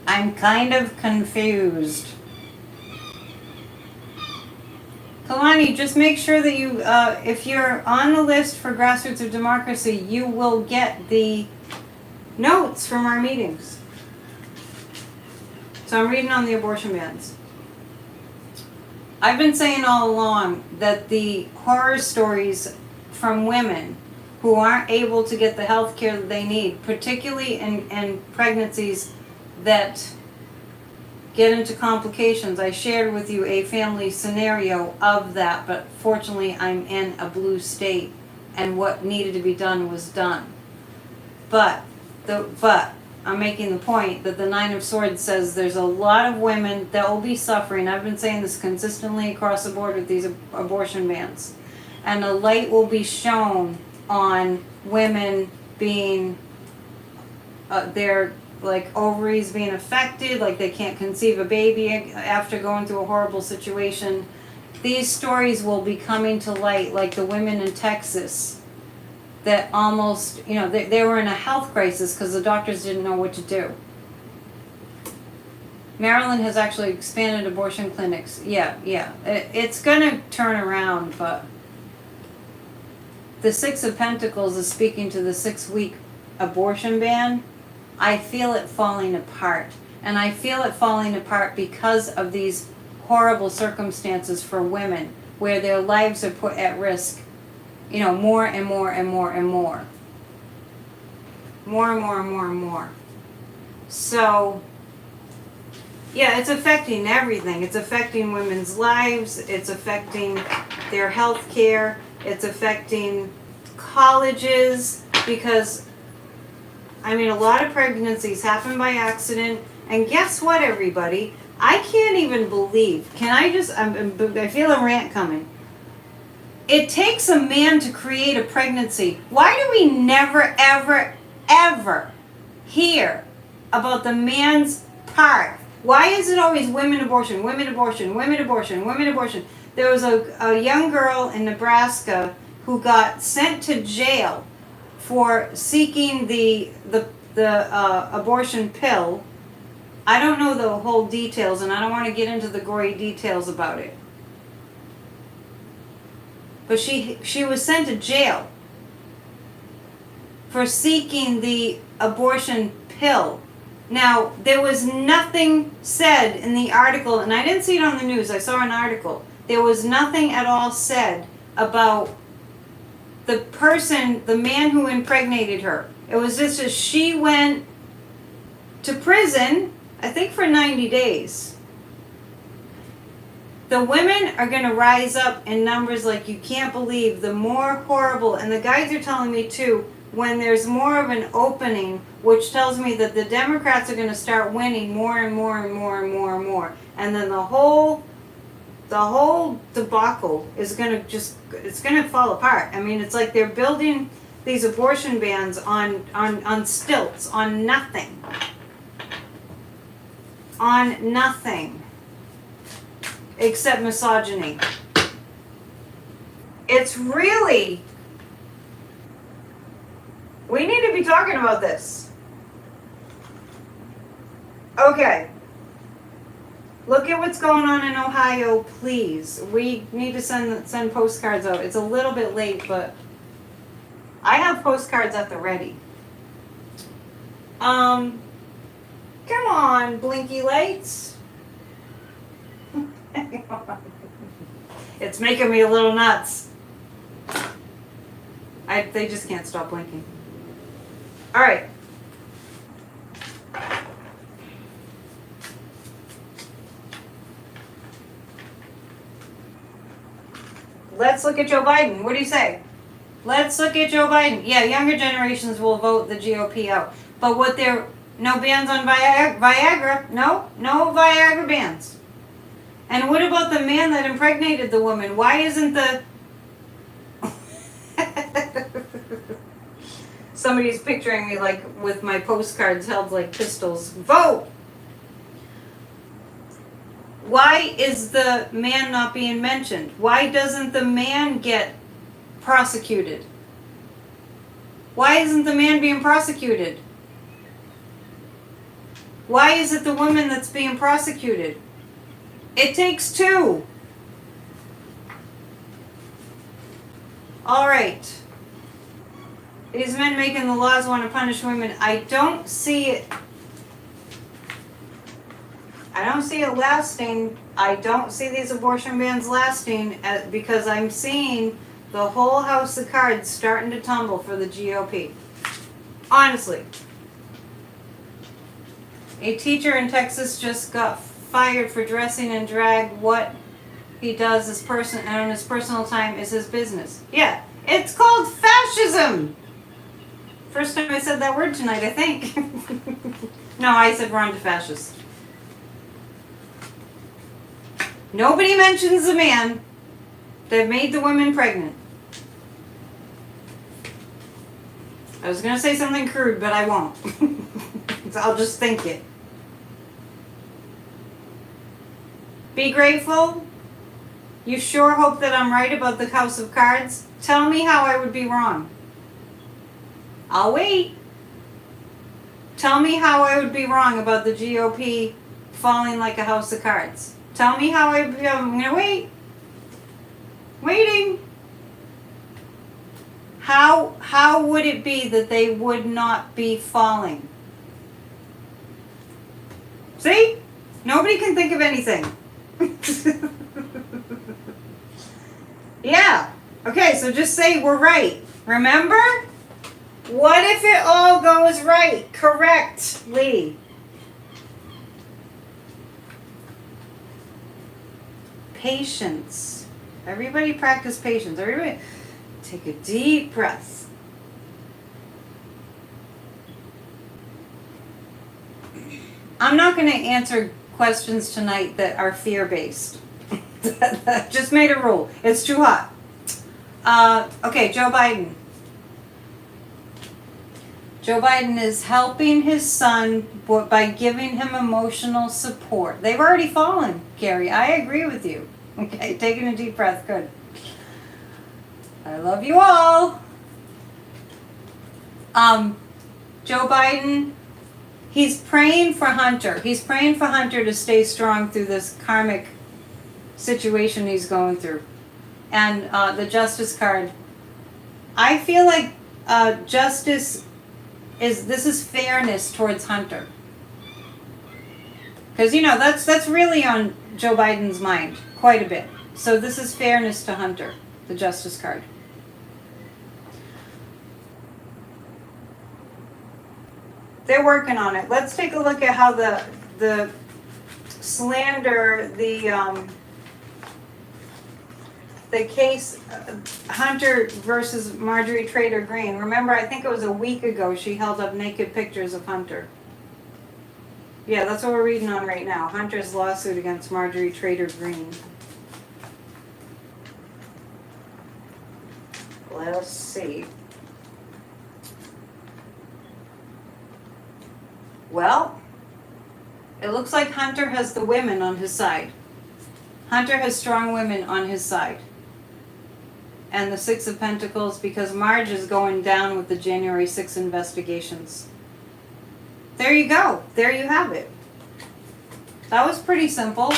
I'm kind of confused. Kalani, just make sure that you, if you're on the list for Grassroots of Democracy, you will get the notes from our meetings. So I'm reading on the abortion bans. I've been saying all along that the horror stories from women who aren't able to get the health care that they need, particularly in pregnancies that get into complications. I shared with you a family scenario of that, but fortunately I'm in a blue state and what needed to be done was done. But I'm making the point that the Nine of Swords says there's a lot of women that will be suffering. I've been saying this consistently across the board with these abortion bans. And a light will be shown on women being, their like ovaries being affected, like they can't conceive a baby after going through a horrible situation. These stories will be coming to light, like the women in Texas that almost, they were in a health crisis because the doctors didn't know what to do. Maryland has actually expanded abortion clinics. Yeah. It's going to turn around, but the Six of Pentacles is speaking to the 6-week abortion ban. I feel it falling apart. And I feel it falling apart because of these horrible circumstances for women where their lives are put at risk, more and more and more and more. More and more and more and more. So, yeah, it's affecting everything. It's affecting women's lives. It's affecting their health care. It's affecting colleges because a lot of pregnancies happen by accident, and guess what, everybody? I can't even believe, I feel a rant coming. It takes a man to create a pregnancy. Why do we never, ever, ever hear about the man's part? Why is it always women abortion, women abortion, women abortion, women abortion? There was a young girl in Nebraska who got sent to jail for seeking the abortion pill. I don't know the whole details, and I don't want to get into the gory details about it. But she was sent to jail for seeking the abortion pill. Now, there was nothing said in the article, and I didn't see it on the news, I saw an article. There was nothing at all said about the person, the man who impregnated her. It was just as she went to prison, I think for 90 days. The women are going to rise up in numbers like you can't believe. The more horrible, and the guys are telling me too, when there's more of an opening, which tells me that the Democrats are going to start winning more and more and more and more and more. And then the whole debacle is going to it's going to fall apart. It's like they're building these abortion bans on stilts, on nothing. On nothing. Except misogyny. It's really, we need to be talking about this. Okay. Look at what's going on in Ohio, please. We need to send postcards out. It's a little bit late, but I have postcards at the ready. Come on, blinky lights. It's making me a little nuts. They just can't stop blinking. All right. Let's look at Joe Biden. What do you say? Let's look at Joe Biden. Yeah, younger generations will vote the GOP out. But what they're, no bans on Viagra. No Viagra bans. And what about the man that impregnated the woman? Why isn't the... Somebody's picturing me like with my postcards held like pistols. Vote! Why is the man not being mentioned? Why doesn't the man get prosecuted? Why isn't the man being prosecuted? Why is it the woman that's being prosecuted? It takes two. All right. These men making the laws want to punish women. I don't see it. I don't see it lasting. I don't see these abortion bans lasting because I'm seeing the whole house of cards starting to tumble for the GOP. Honestly. A teacher in Texas just got fired for dressing in drag. What he does on his personal time is his business. Yeah, it's called fascism. First time I said that word tonight, I think. No, I said we're on to fascist. Nobody mentions the man that made the women pregnant. I was going to say something crude, but I won't. I'll just think it. Be grateful. You sure hope that I'm right about the house of cards? Tell me how I would be wrong. I'll wait. Tell me how I would be wrong about the GOP falling like a house of cards. Tell me how I'm going to wait. Waiting. How would it be that they would not be falling? See? Nobody can think of anything. Yeah. Okay, so just say we're right. Remember? What if it all goes right, correctly? Patience. Everybody practice patience. Everybody take a deep breath. I'm not going to answer questions tonight that are fear-based. Just made a rule. It's too hot. Okay, Joe Biden. Joe Biden is helping his son by giving him emotional support. They've already fallen, Carrie. I agree with you. Okay, taking a deep breath. Good. I love you all. Joe Biden, he's praying for Hunter. He's praying for Hunter to stay strong through this karmic situation he's going through. And the justice card. I feel like justice is fairness towards Hunter. Because, that's really on Joe Biden's mind quite a bit. So this is fairness to Hunter, the justice card. They're working on it. Let's take a look at how the slander, the case Hunter versus Marjorie Trader Greene. Remember, I think it was a week ago she held up naked pictures of Hunter. Yeah, that's what we're reading on right now. Hunter's lawsuit against Marjorie Trader Greene. Let's see. Well, it looks like Hunter has the women on his side. Hunter has strong women on his side. And the Six of Pentacles, because Marge is going down with the January 6th investigations. There you go. There you have it. That was pretty simple.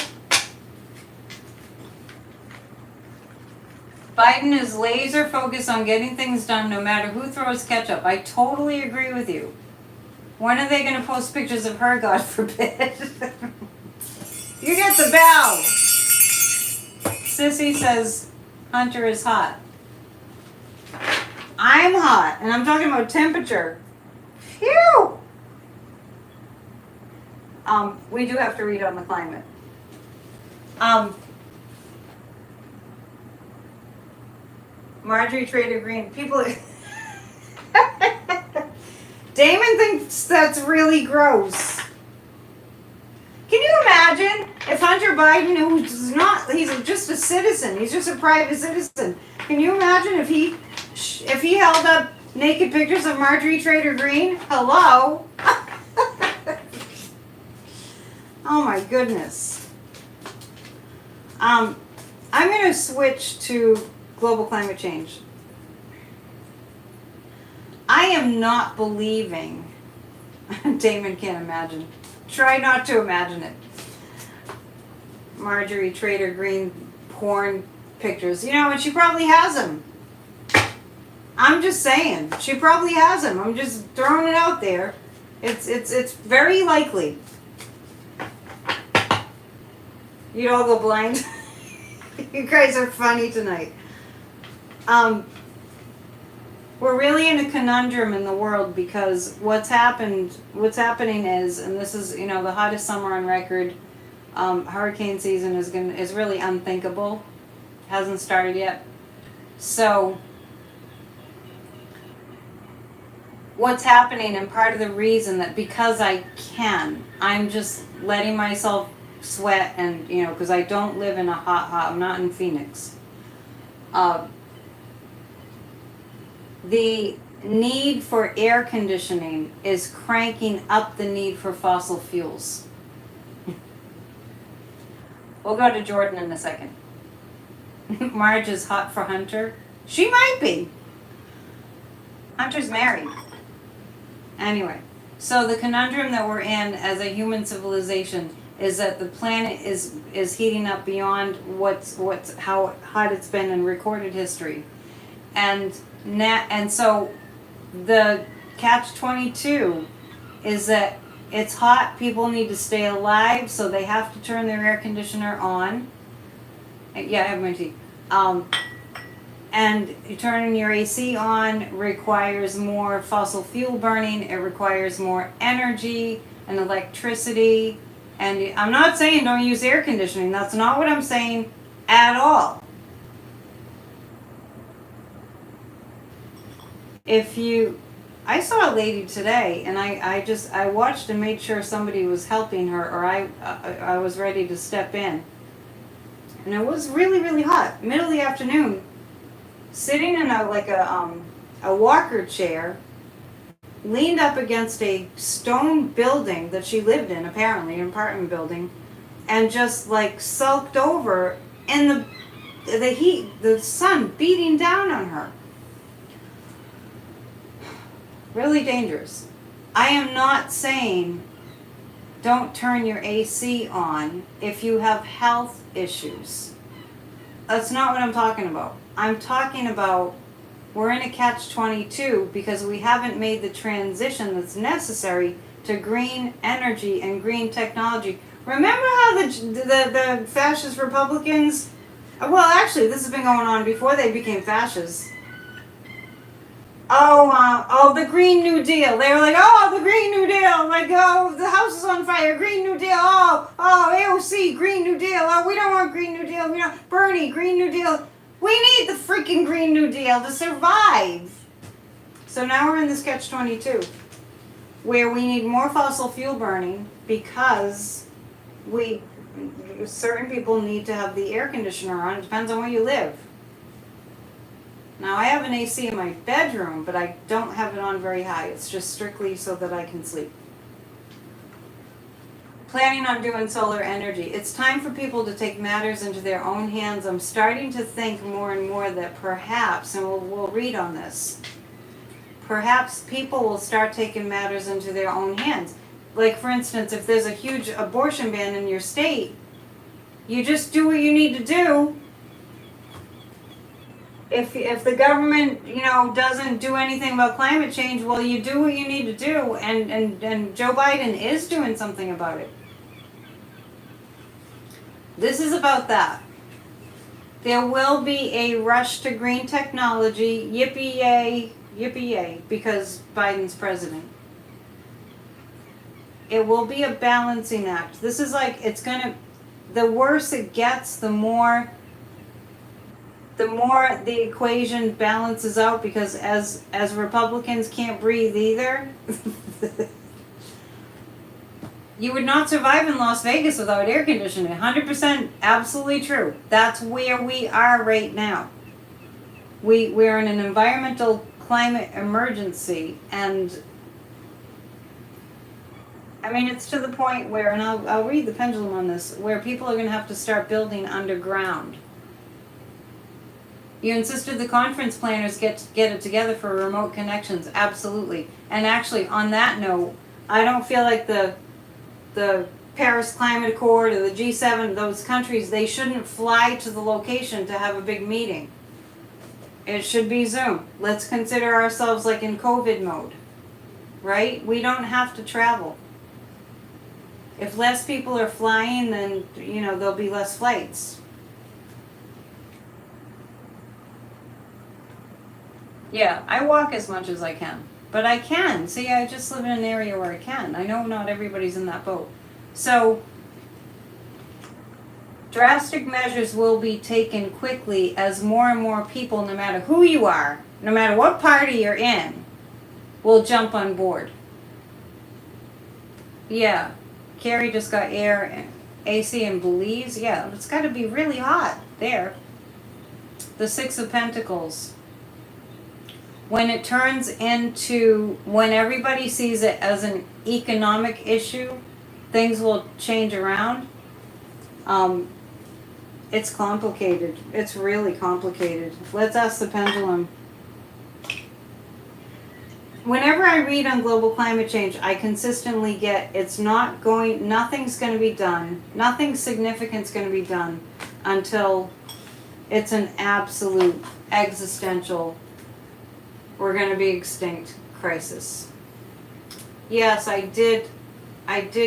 Biden is laser focused on getting things done no matter who throws ketchup. I totally agree with you. When are they going to post pictures of her, God forbid? You get the bell. Sissy says Hunter is hot. I'm hot, and I'm talking about temperature. Phew! We do have to read on the climate. Marjorie Trader Greene. People... Damon thinks that's really gross. Can you imagine if Hunter Biden, who's not, he's just a citizen, he's just a private citizen. Can you imagine if he held up naked pictures of Marjorie Trader Greene? Hello? Oh my goodness. I'm going to switch to global climate change. I am not believing. Damon can't imagine. Try not to imagine it. Marjorie Trader Greene porn pictures. You know, and she probably has them. I'm just saying. She probably has them. I'm just throwing it out there. It's very likely. You'd all go blind. You guys are funny tonight. We're really in a conundrum in the world because what's happening is, and this is, you know, the hottest summer on record. Hurricane season is really unthinkable. Hasn't started yet. So what's happening, and part of the reason that because I can, I'm just letting myself sweat, and you know, because I don't live in a hot, I'm not in Phoenix. The need for air conditioning is cranking up the need for fossil fuels. We'll go to Jordan in a second. Marge is hot for Hunter. She might be. Hunter's married. Anyway, so the conundrum that we're in as a human civilization is that the planet is heating up beyond how hot it's been in recorded history. And so the catch-22 is that it's hot, people need to stay alive, so they have to turn their air conditioner on. Yeah, I have my tea. And turning your AC on requires more fossil fuel burning, it requires more energy and electricity. And I'm not saying don't use air conditioning, that's not what I'm saying at all. I saw a lady today, and I watched and made sure somebody was helping her, or I was ready to step in. And it was really, really hot, middle of the afternoon, sitting in a walker chair, leaned up against a stone building that she lived in, apparently, an apartment building, and just like sulked over in the heat, the sun beating down on her. Really dangerous. I am not saying don't turn your AC on if you have health issues. That's not what I'm talking about. I'm talking about we're in a catch-22 because we haven't made the transition that's necessary to green energy and green technology. Remember how the fascist Republicans, well actually this has been going on before they became fascists. The Green New Deal. They were like, oh, the Green New Deal. Like, oh, the house is on fire. Green New Deal. Oh, AOC, Green New Deal. Oh, we don't want Green New Deal. We don't. Bernie, Green New Deal. We need the freaking Green New Deal to survive. So now we're in this catch-22 where we need more fossil fuel burning because certain people need to have the air conditioner on. It depends on where you live. Now I have an AC in my bedroom, but I don't have it on very high. It's just strictly so that I can sleep. Planning on doing solar energy. It's time for people to take matters into their own hands. I'm starting to think more and more that perhaps, and we'll read on this, perhaps people will start taking matters into their own hands. Like for instance, if there's a huge abortion ban in your state, you just do what you need to do. if the government, doesn't do anything about climate change, well, you do what you need to do, and Joe Biden is doing something about it. This is about that. There will be a rush to green technology, yippee yay, because Biden's president. It will be a balancing act. This is like, the worse it gets, the more the equation balances out, because as Republicans can't breathe either, you would not survive in Las Vegas without air conditioning. 100% absolutely true. That's where we are right now. We're in an environmental climate emergency, and I mean, it's to the point where, and I'll read the pendulum on this, where people are going to have to start building underground. You insisted the conference planners get it together for remote connections. Absolutely. And actually, on that note, I don't feel like the Paris Climate Accord or the G7, those countries, they shouldn't fly to the location to have a big meeting. It should be Zoom. Let's consider ourselves like in COVID mode, right? We don't have to travel. If less people are flying, then, there'll be less flights. Yeah, I walk as much as I can. But I can. See, I just live in an area where I can. I know not everybody's in that boat. So, drastic measures will be taken quickly as more and more people, no matter who you are, no matter what party you're in, will jump on board. Yeah, Carrie just got AC in Belize. Yeah, it's got to be really hot there. The Six of Pentacles. When it turns into, when everybody sees it as an economic issue, things will change around. It's complicated. It's really complicated. Let's ask the pendulum. Whenever I read on global climate change, I consistently get nothing's going to be done, nothing significant's going to be done until it's an absolute existential, we're going to be extinct crisis. Yes, I did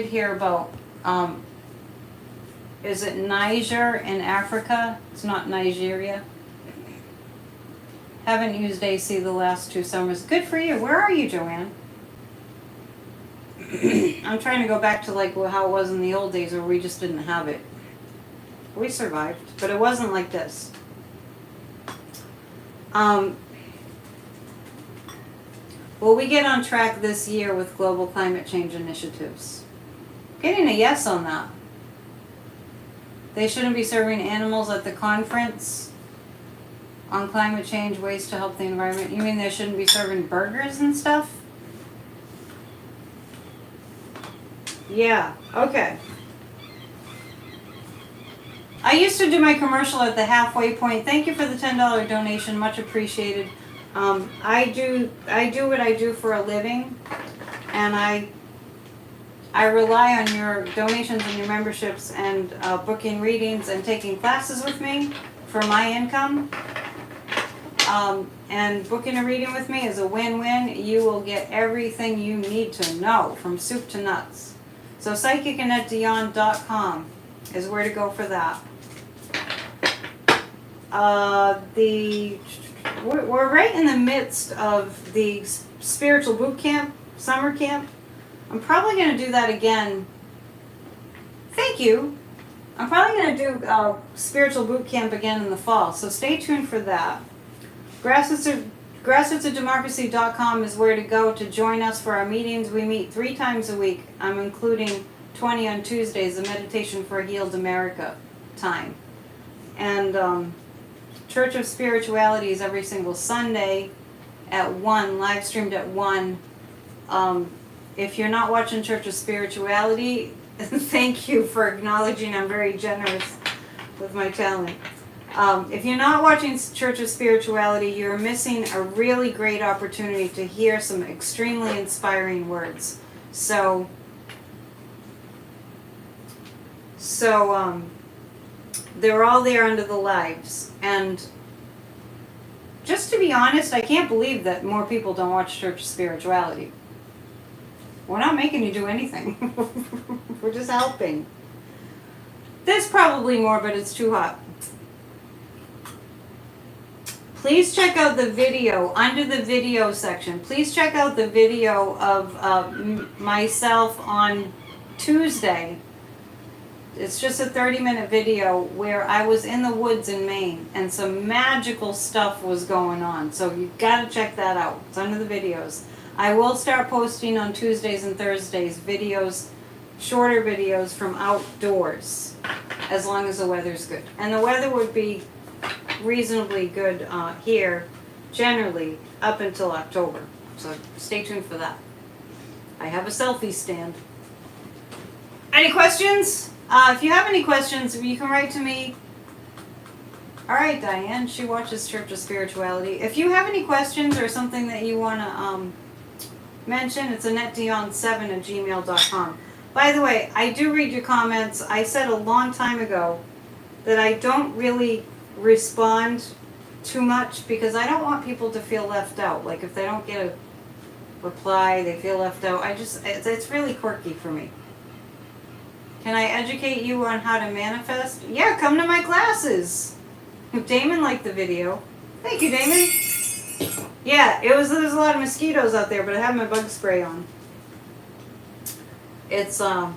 hear about, is it Niger in Africa? It's not Nigeria. Haven't used AC the last 2 summers. Good for you. Where are you, Joanne? I'm trying to go back to how it was in the old days where we just didn't have it. We survived, but it wasn't like this. Will we get on track this year with global climate change initiatives? Getting a yes on that. They shouldn't be serving animals at the conference on climate change, ways to help the environment. You mean they shouldn't be serving burgers and stuff? Yeah, okay. I used to do my commercial at the halfway point. Thank you for the $10 donation, much appreciated. I do what I do for a living, and I rely on your donations and your memberships and booking readings and taking classes with me for my income. And booking a reading with me is a win-win. You will get everything you need to know from soup to nuts. So psychicannetteDion.com is where to go for that. We're right in the midst of the spiritual boot camp, summer camp. I'm probably going to do that again. Thank you. I'm probably going to do spiritual boot camp again in the fall, so stay tuned for that. Grassrootsofdemocracy.com is where to go to join us for our meetings. We meet 3 times a week. I'm including 20 on Tuesdays, the Meditation for a Healed America time. And Church of Spirituality is every single Sunday at 1, live streamed at 1. If you're not watching Church of Spirituality, thank you for acknowledging I'm very generous with my talent. If you're not watching Church of Spirituality, you're missing a really great opportunity to hear some extremely inspiring words. So they're all there under the lives. And just to be honest, I can't believe that more people don't watch Church of Spirituality. We're not making you do anything. We're just helping. There's probably more, but it's too hot. Please check out the video, under the video section. Please check out the video of myself on Tuesday. It's just a 30-minute video where I was in the woods in Maine and some magical stuff was going on. So you've got to check that out. It's under the videos. I will start posting on Tuesdays and Thursdays videos, shorter videos from outdoors, as long as the weather's good. And the weather would be reasonably good here, generally, up until October. So stay tuned for that. I have a selfie stand. Any questions? If you have any questions, you can write to me. All right, Diane, she watches Church of Spirituality. If you have any questions or something that you want to mention, it's AnnetteDion7@gmail.com. By the way, I do read your comments. I said a long time ago that I don't really respond too much because I don't want people to feel left out. Like if they don't get a reply, they feel left out. It's really quirky for me. Can I educate you on how to manifest? Yeah, come to my classes. Damon liked the video. Thank you, Damon. Yeah, there's a lot of mosquitoes out there, but I have my bug spray on. It's a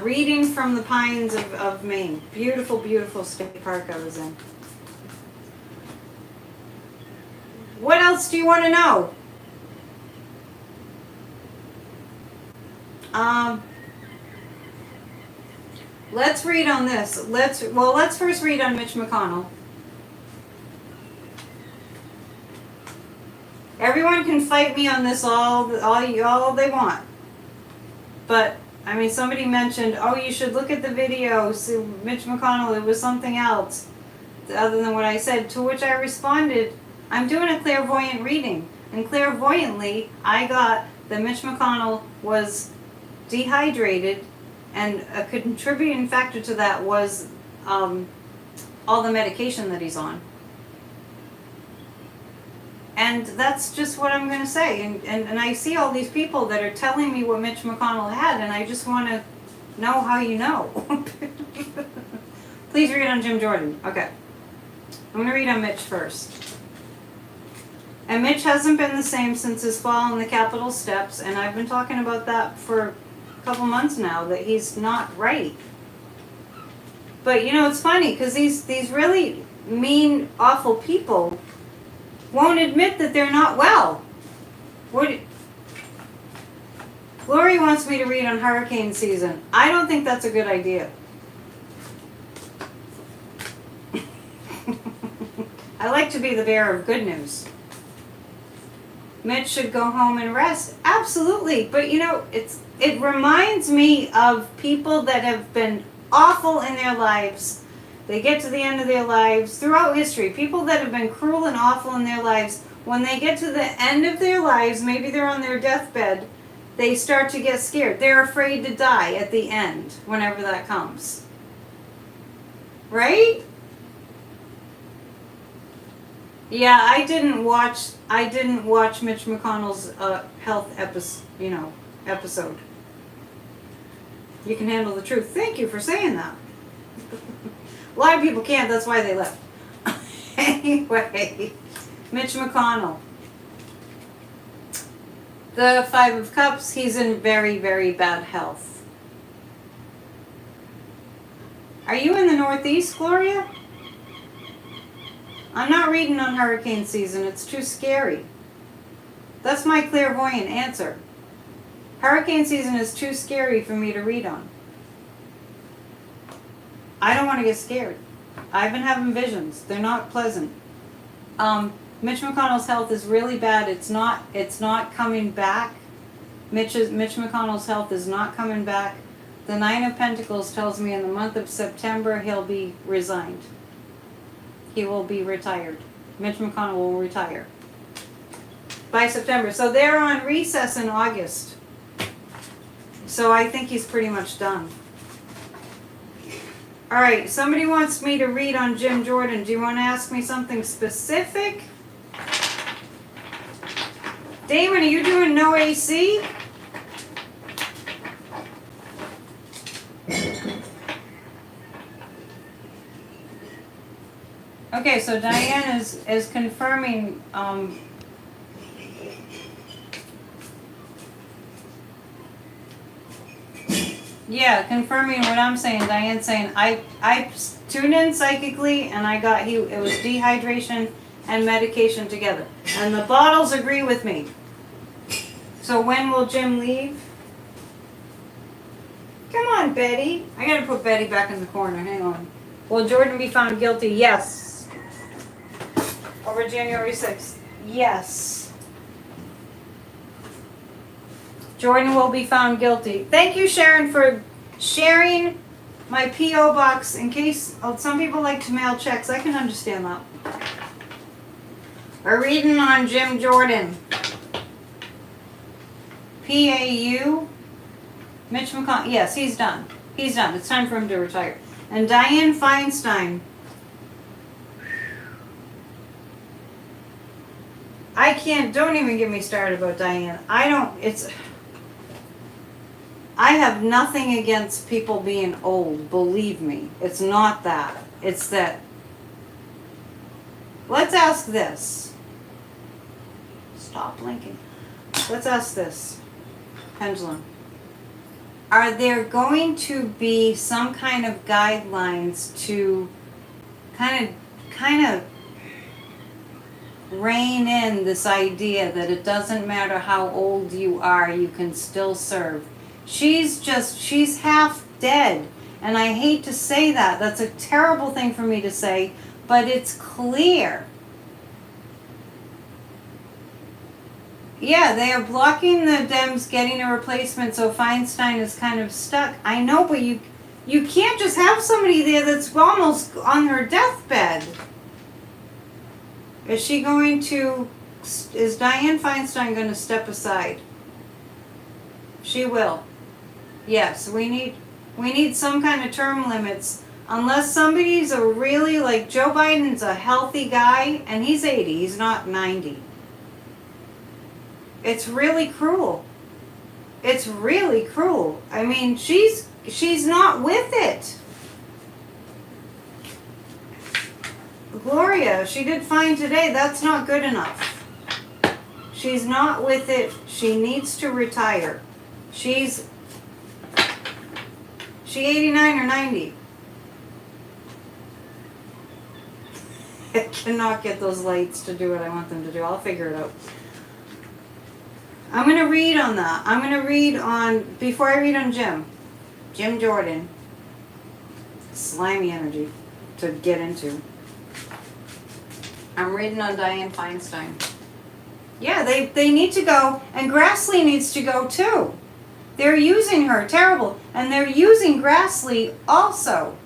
reading from the pines of Maine. Beautiful, beautiful state park I was in. What else do you want to know? Let's read on this. Let's first read on Mitch McConnell. Everyone can fight me on this all they want. But I mean, somebody mentioned, oh, you should look at the video. See, Mitch McConnell, it was something else other than what I said. To which I responded, I'm doing a clairvoyant reading, and clairvoyantly, I got that Mitch McConnell was dehydrated. And a contributing factor to that was all the medication that he's on. And that's just what I'm going to say. And I see all these people that are telling me what Mitch McConnell had, and I just want to know how you know. Please read on Jim Jordan. Okay. I'm going to read on Mitch first. And Mitch hasn't been the same since his fall on the Capitol steps, and I've been talking about that for couple months now, that he's not right. But you know, it's funny because these really mean, awful people won't admit that they're not well. Lori wants me to read on hurricane season. I don't think that's a good idea. I like to be the bearer of good news. Mitch should go home and rest. Absolutely. But you know, it reminds me of people that have been awful in their lives. They get to the end of their lives throughout history. People that have been cruel and awful in their lives, when they get to the end of their lives, maybe they're on their deathbed, they start to get scared. They're afraid to die at the end, whenever that comes. Right? Yeah, I didn't watch Mitch McConnell's health episode. You can handle the truth. Thank you for saying that. A lot of people can't, that's why they left. Anyway, Mitch McConnell. The Five of Cups, he's in very, very bad health. Are you in the Northeast, Gloria? I'm not reading on hurricane season. It's too scary. That's my clairvoyant answer. Hurricane season is too scary for me to read on. I don't want to get scared. I've been having visions. They're not pleasant. Mitch McConnell's health is really bad. It's not coming back. Mitch McConnell's health is not coming back. The Nine of Pentacles tells me in the month of September he'll be resigned. He will be retired. Mitch McConnell will retire by September. So they're on recess in August. So I think he's pretty much done. All right, somebody wants me to read on Jim Jordan. Do you want to ask me something specific? Damon, are you doing no AC? Okay, so Diane is confirming, yeah, confirming what I'm saying. Diane's saying, I tuned in psychically and I got, it was dehydration and medication together. And the bottles agree with me. So when will Jim leave? Come on, Betty. I gotta put Betty back in the corner, hang on. Will Jordan be found guilty? Yes. Over January 6th? Yes. Jordan will be found guilty. Thank you, Sharon, for sharing my P.O. box in case some people like to mail checks. I can understand that. We're reading on Jim Jordan. PAU. Mitch McConnell. Yes, he's done. He's done. It's time for him to retire. And Diane Feinstein. I can't, don't even get me started about Diane. I have nothing against people being old, believe me. It's not that. It's that, let's ask this. Stop blinking. Let's ask this. Pendulum. Are there going to be some kind of guidelines to kind of rein in this idea that it doesn't matter how old you are, you can still serve? She's half dead. And I hate to say that. That's a terrible thing for me to say, but it's clear. Yeah, they are blocking the Dems getting a replacement, so Feinstein is kind of stuck. I know, but you can't just have somebody there that's almost on her deathbed. Is Diane Feinstein going to step aside? She will. Yes, we need some kind of term limits. Unless somebody's a really, like Joe Biden's a healthy guy, and he's 80, he's not 90. It's really cruel. It's really cruel. I mean, she's not with it. Gloria, she did fine today. That's not good enough. She's not with it. She needs to retire. She 89 or 90. I cannot get those lights to do what I want them to do. I'll figure it out. I'm going to read on that. I'm going to read on, before I read on Jim Jordan. Slimy energy to get into. I'm reading on Diane Feinstein. Yeah, they need to go, and Grassley needs to go too. They're using her, terrible, and they're using Grassley also.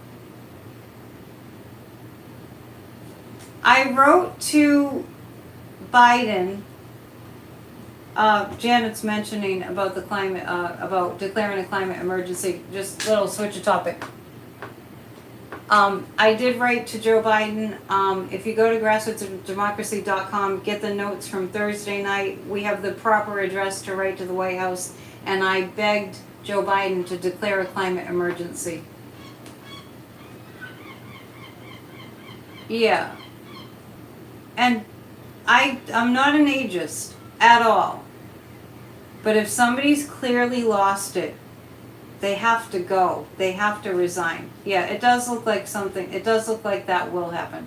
I wrote to Biden. Janet's mentioning about the climate, about declaring a climate emergency. Just a little switch of topic. I did write to Joe Biden. If you go to grassrootsdemocracy.com, get the notes from Thursday night. We have the proper address to write to the White House, and I begged Joe Biden to declare a climate emergency. Yeah. And I'm not an ageist at all. But if somebody's clearly lost it, they have to go. They have to resign. Yeah, it does look like that will happen.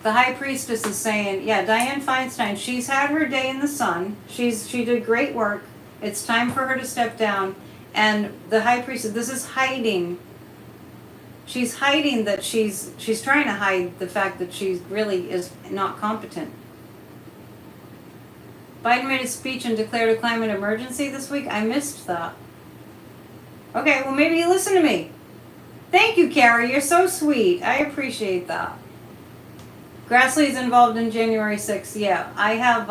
The High Priestess is saying, yeah, Diane Feinstein, she's had her day in the sun. She did great work. It's time for her to step down. And the High Priestess, this is hiding. She's hiding that she's trying to hide the fact that she really is not competent. Biden made a speech and declared a climate emergency this week. I missed that. Okay, well maybe you listen to me. Thank you, Carrie. You're so sweet. I appreciate that. Grassley's involved in January 6th. Yeah, I have,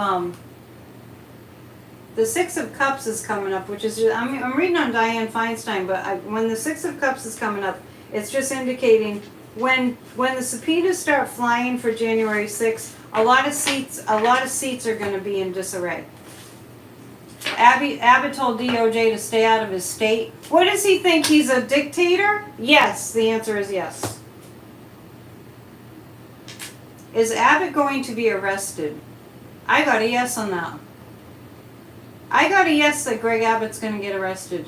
the Six of Cups is coming up, which is, I'm reading on Diane Feinstein, but when the Six of Cups is coming up, it's just indicating when the subpoenas start flying for January 6th, A lot of seats are going to be in disarray. Abbott told DOJ to stay out of his state. What does he think? He's a dictator? Yes, the answer is yes. Is Abbott going to be arrested? I got a yes on that. I got a yes that Greg Abbott's going to get arrested.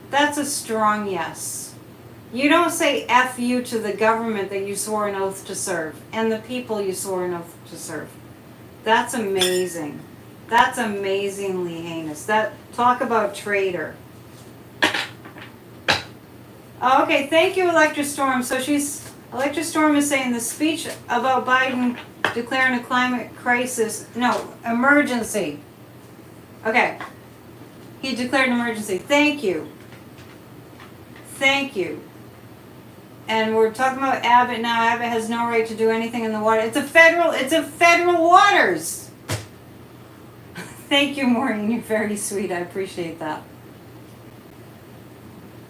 That's a strong yes. You don't say F you to the government that you swore an oath to serve and the people you swore an oath to serve. That's amazing. That's amazingly heinous. Talk about traitor. Oh, okay, thank you, Electra Storm. So Electra Storm is saying the speech about Biden declaring a climate crisis, no, emergency. Okay. He declared an emergency. Thank you. Thank you. And we're talking about Abbott now. Abbott has no right to do anything in the water. It's a federal waters. Thank you, Maureen. You're very sweet. I appreciate that.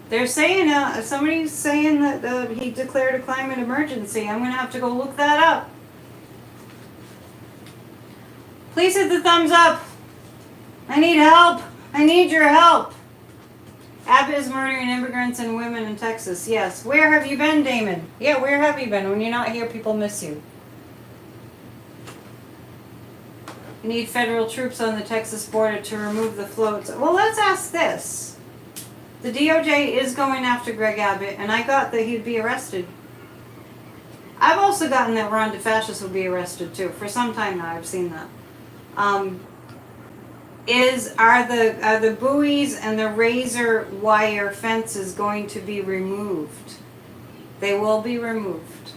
They're saying, somebody's saying that he declared a climate emergency. I'm going to have to go look that up. Please hit the thumbs up. I need help. I need your help. Abbott is murdering immigrants and women in Texas. Yes. Where have you been, Damon? Yeah, where have you been? When you're not here, people miss you. You need federal troops on the Texas border to remove the floats. Well, let's ask this. The DOJ is going after Greg Abbott, and I got that he'd be arrested. I've also gotten that Ron DeFascist would be arrested too. For some time now, I've seen that. Are the buoys and the razor wire fences going to be removed? They will be removed.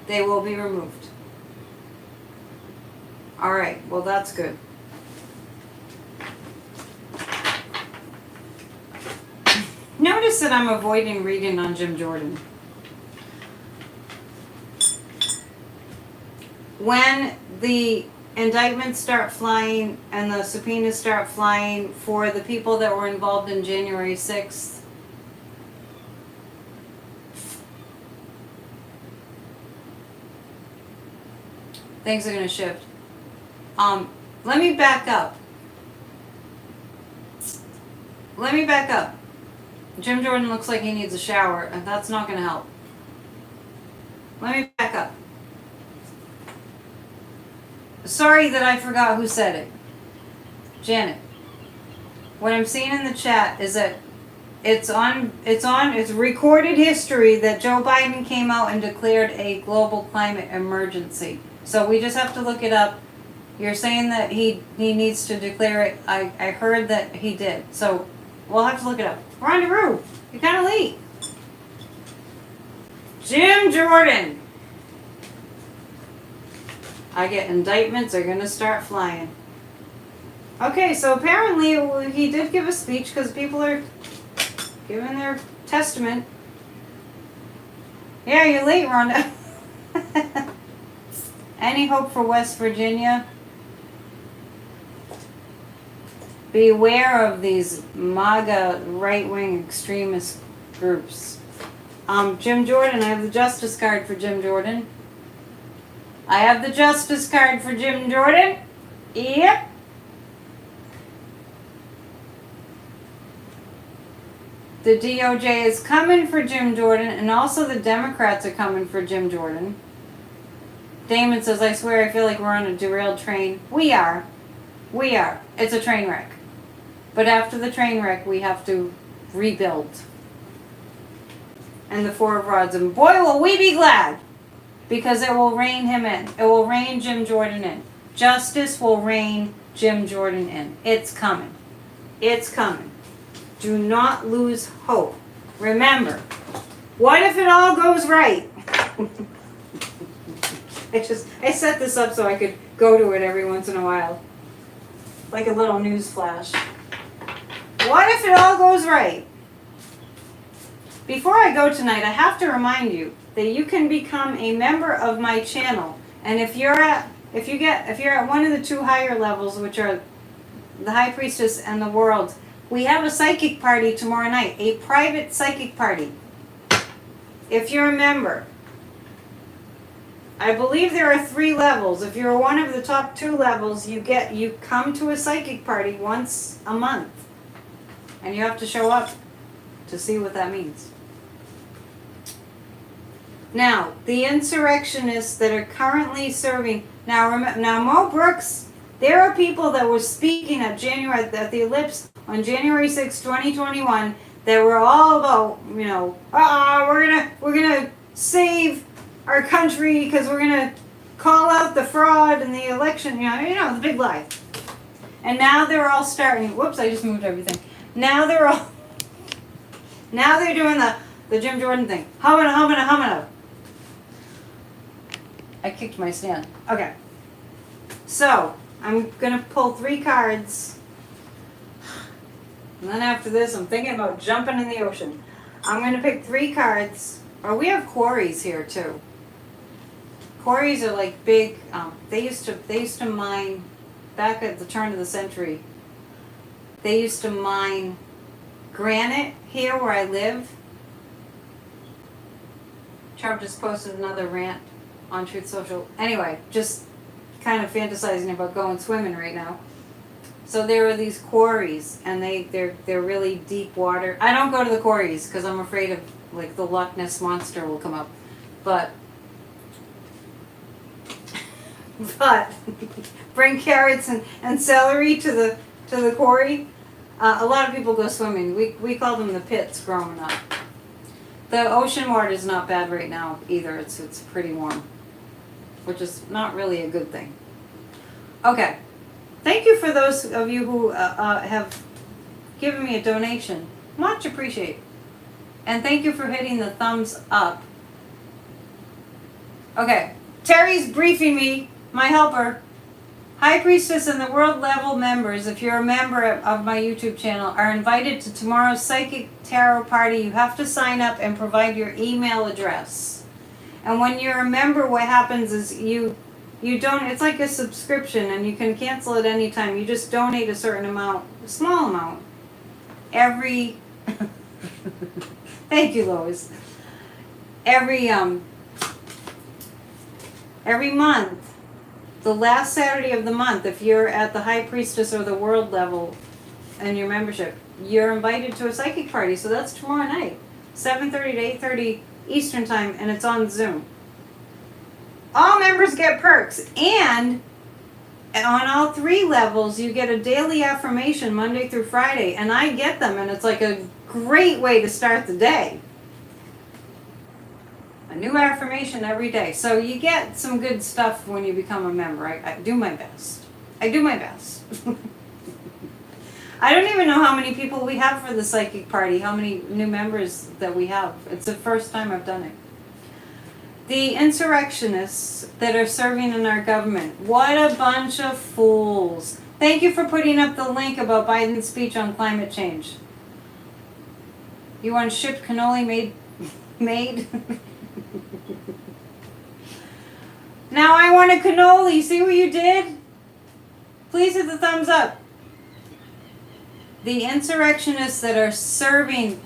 They will be removed. All right. Well, that's good. Notice that I'm avoiding reading on Jim Jordan. When the indictments start flying and the subpoenas start flying for the people that were involved in January 6th, things are going to shift. Let me back up. Jim Jordan looks like he needs a shower, and that's not going to help. Let me back up. Sorry that I forgot who said it. Janet. What I'm seeing in the chat is that it's recorded history that Joe Biden came out and declared a global climate emergency. So we just have to look it up. You're saying that he needs to declare it. I heard that he did. So we'll have to look it up. Rondaroo, you're kind of late. Jim Jordan. I get indictments are going to start flying. Okay, so apparently he did give a speech because people are giving their testament. Yeah, you're late, Rhonda. Any hope for West Virginia? Beware of these MAGA right-wing extremist groups. Jim Jordan, I have the justice card for Jim Jordan. I have the justice card for Jim Jordan. Yep. The DOJ is coming for Jim Jordan, and also the Democrats are coming for Jim Jordan. Damon says, I swear I feel like we're on a derailed train. We are. We are. It's a train wreck. But after the train wreck, we have to rebuild. And the Four of Rods, and boy, will we be glad. Because it will rein him in. It will rein Jim Jordan in. Justice will rein Jim Jordan in. It's coming. It's coming. Do not lose hope. Remember, what if it all goes right? I set this up so I could go to it every once in a while. Like a little news flash. What if it all goes right? Before I go tonight, I have to remind you that you can become a member of my channel, and if you're at one of the two higher levels, which are the High Priestess and the World, we have a psychic party tomorrow night, a private psychic party. If you're a member, I believe there are 3 levels. If you're one of the top 2 levels, you come to a psychic party once a month. And you have to show up to see what that means. Now, the insurrectionists that are currently serving, now Mo Brooks, there are people that were speaking at the Ellipse on January 6, 2021, that were all about, we're gonna save our country because we're gonna call out the fraud in the election, the big lie. And now they're all starting, whoops, I just moved everything. Now they're doing the Jim Jordan thing. Humana. I kicked my stand. Okay. So, I'm going to pull 3 cards. And then after this, I'm thinking about jumping in the ocean. I'm going to pick 3 cards. Oh, we have quarries here too. Quarries are like big, they used to mine, back at the turn of the century, they used to mine granite here where I live. Trump just posted another rant on Truth Social. Anyway, just kind of fantasizing about going swimming right now. So there are these quarries, and they're really deep water. I don't go to the quarries because I'm afraid of like the Loch Ness monster will come up. But bring carrots and celery to the quarry. A lot of people go swimming. We call them the pits growing up. The ocean water is not bad right now either. It's pretty warm, which is not really a good thing. Okay, thank you for those of you who have given me a donation. Much appreciated. And thank you for hitting the thumbs up. Okay, Terry's briefing me, my helper. High Priestess and the world level members, if you're a member of my YouTube channel, are invited to tomorrow's Psychic Tarot party. You have to sign up and provide your email address. And when you're a member, what happens is you don't, it's like a subscription and you can cancel at any time. You just donate a certain amount, a small amount, every, thank you Lois, every month. The last Saturday of the month, if you're at the High Priestess or the world level and your membership, you're invited to a psychic party. So that's tomorrow night, 7:30 to 8:30 Eastern time, and it's on Zoom. All members get perks, and on all 3 levels, you get a daily affirmation Monday through Friday, and I get them, and it's like a great way to start the day. A new affirmation every day. So you get some good stuff when you become a member. I do my best. I do my best. I don't even know how many people we have for the psychic party, how many new members that we have. It's the first time I've done it. The insurrectionists that are serving in our government. What a bunch of fools. Thank you for putting up the link about Biden's speech on climate change. You want shipped cannoli made? Now I want a cannoli. See what you did? Please hit the thumbs up. The insurrectionists that are serving,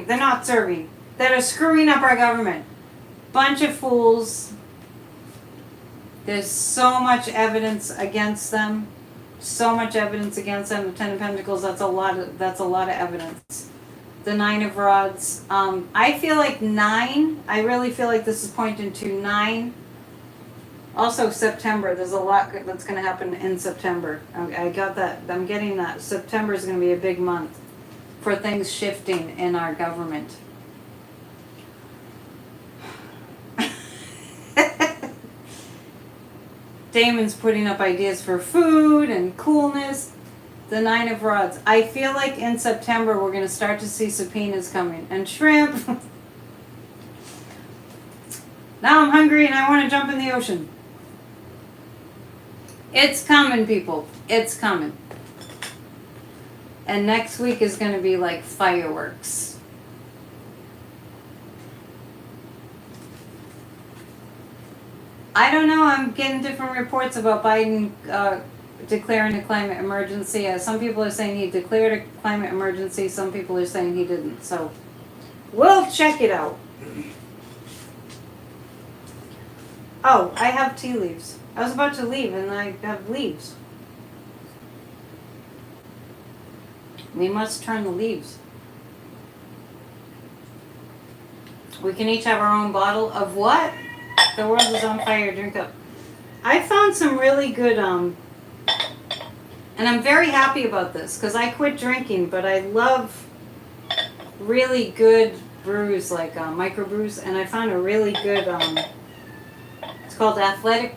they're not serving, that are screwing up our government. Bunch of fools. There's so much evidence against them. So much evidence against them. The 10 of Pentacles, that's a lot of evidence. The 9 of Rods. I feel like 9. I really feel like this is pointing to 9. Also September. There's a lot that's going to happen in September. I got that. I'm getting that. September is going to be a big month for things shifting in our government. Damon's putting up ideas for food and coolness. The 9 of Rods. I feel like in September we're going to start to see subpoenas coming. And shrimp. Now I'm hungry and I want to jump in the ocean. It's coming, people. It's coming. And next week is going to be like fireworks. I don't know. I'm getting different reports about Biden declaring a climate emergency. Some people are saying he declared a climate emergency. Some people are saying he didn't. So we'll check it out. Oh, I have tea leaves. I was about to leave and I have leaves. We must turn the leaves. We can each have our own bottle of what? The world is on fire, drink up. I found some really good, and I'm very happy about this because I quit drinking, but I love really good brews, like microbrews, and I found a really good, it's called Athletic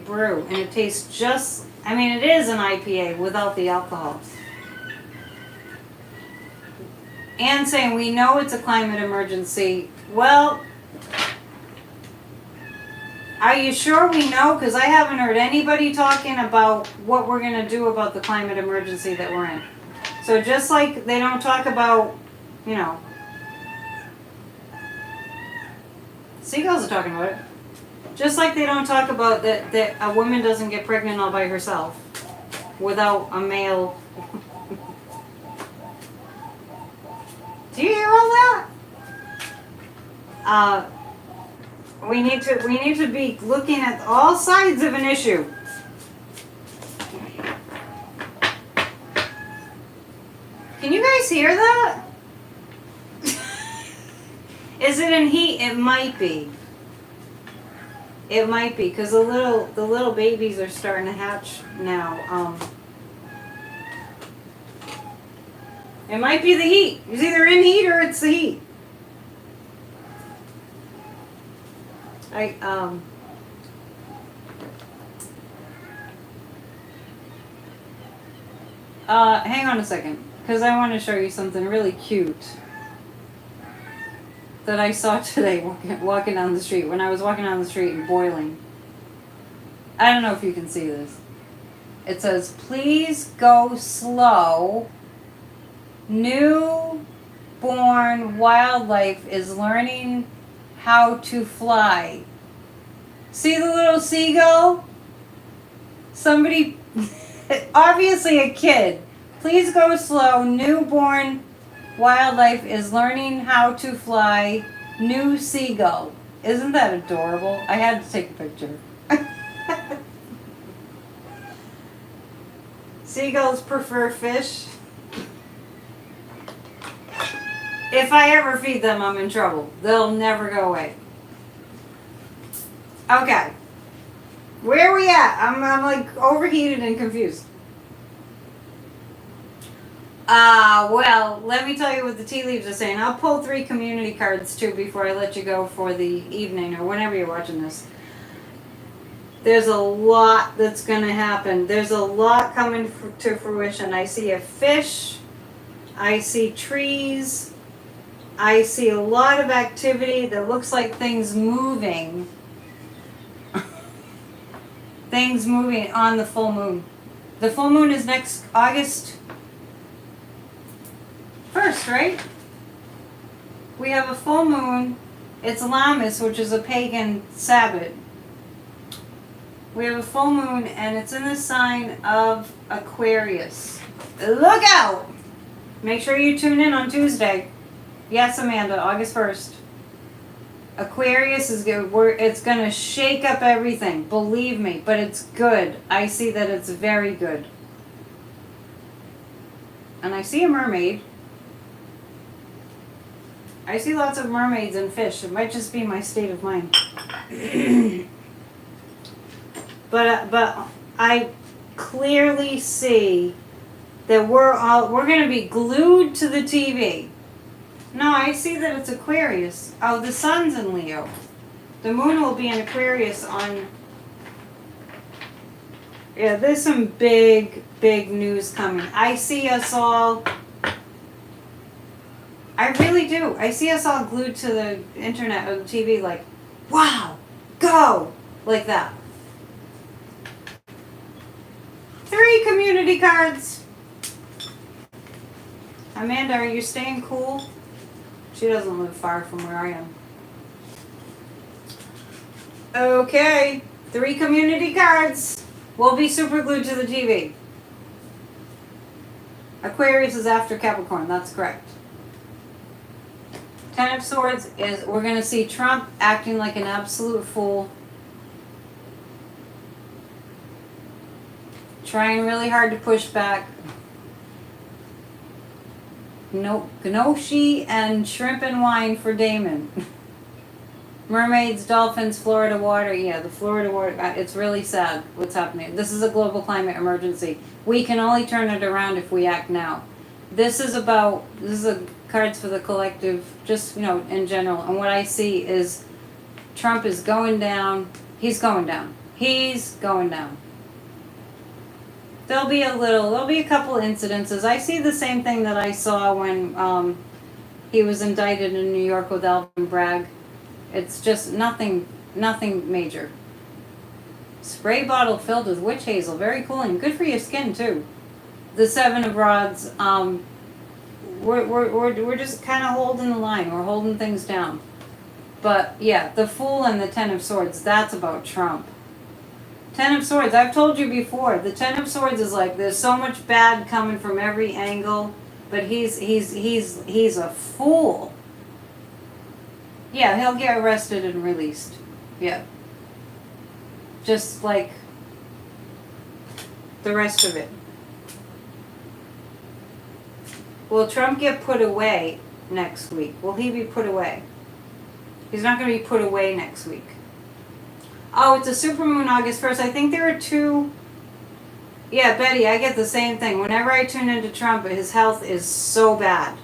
Brew, and it tastes just, I mean, it is an IPA without the alcohol. And saying we know it's a climate emergency. Well, are you sure we know? Because I haven't heard anybody talking about what we're going to do about the climate emergency that we're in. So just like they don't talk about, you know, seagulls are talking about it. Just like they don't talk about that a woman doesn't get pregnant all by herself without a male. Do you hear all that? We need to be looking at all sides of an issue. Can you guys hear that? Is it in heat? It might be. It might be because the little babies are starting to hatch now. It might be the heat. It's either in heat or it's the heat. Hang on a second, because I want to show you something really cute that I saw today walking down the street, when I was walking down the street in Boiling. I don't know if you can see this. It says, "Please go slow. Newborn wildlife is learning how to fly." See the little seagull? Somebody, obviously a kid. "Please go slow. Newborn wildlife is learning how to fly. New seagull." Isn't that adorable? I had to take a picture. Seagulls prefer fish. If I ever feed them, I'm in trouble. They'll never go away. Okay. Where are we at? I'm like overheated and confused. Well, let me tell you what the tea leaves are saying. I'll pull 3 community cards too before I let you go for the evening or whenever you're watching this. There's a lot that's going to happen. There's a lot coming to fruition. I see a fish. I see trees. I see a lot of activity that looks like things moving. Things moving on the full moon. The full moon is next August 1st, right? We have a full moon. It's Lammas, which is a pagan Sabbath. We have a full moon, and it's in the sign of Aquarius. Look out! Make sure you tune in on Tuesday. Yes, Amanda, August 1st. Aquarius is good. It's going to shake up everything. Believe me, but it's good. I see that it's very good. And I see a mermaid. I see lots of mermaids and fish. It might just be my state of mind. But I clearly see that we're going to be glued to the TV. No, I see that it's Aquarius. Oh, the sun's in Leo. The moon will be in Aquarius on... Yeah, there's some big news coming. I see us all... I really do. I see us all glued to the internet or the TV like, wow, go! Like that. 3 community cards. Amanda, are you staying cool? She doesn't live far from where I am. Okay, 3 community cards. We'll be super glued to the TV. Aquarius is after Capricorn, that's correct. Ten of Swords is, we're gonna see Trump acting like an absolute fool. Trying really hard to push back. No, gnocchi and shrimp and wine for Damon. Mermaids, dolphins, Florida water. Yeah, the Florida water. It's really sad what's happening. This is a global climate emergency. We can only turn it around if we act now. This is a cards for the collective, just, in general. And what I see is Trump is going down. He's going down. He's going down. There'll be a couple incidences. I see the same thing that I saw when he was indicted in New York with Alvin Bragg. It's just nothing major. Spray bottle filled with witch hazel, very cooling, good for your skin too. The Seven of Rods, we're just kind of holding the line. We're holding things down. But yeah, the Fool and the Ten of Swords, that's about Trump. Ten of Swords, I've told you before, the Ten of Swords is like, there's so much bad coming from every angle, but he's a fool. Yeah, he'll get arrested and released. Yeah. Just like the rest of it. Will Trump get put away next week? Will he be put away? He's not going to be put away next week. Oh, it's a supermoon August 1st. I think there are two. Yeah, Betty, I get the same thing. Whenever I tune into Trump, his health is so bad.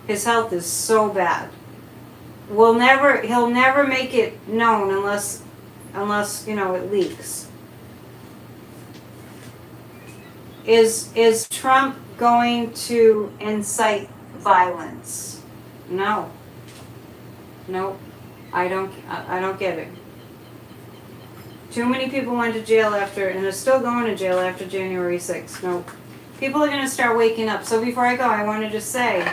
His health is so bad. He'll never make it known unless it leaks. Is Trump going to incite violence? No. Nope. I don't get it. Too many people went to jail and are still going to jail after January 6th. Nope. People are going to start waking up. So before I go, I want to just say,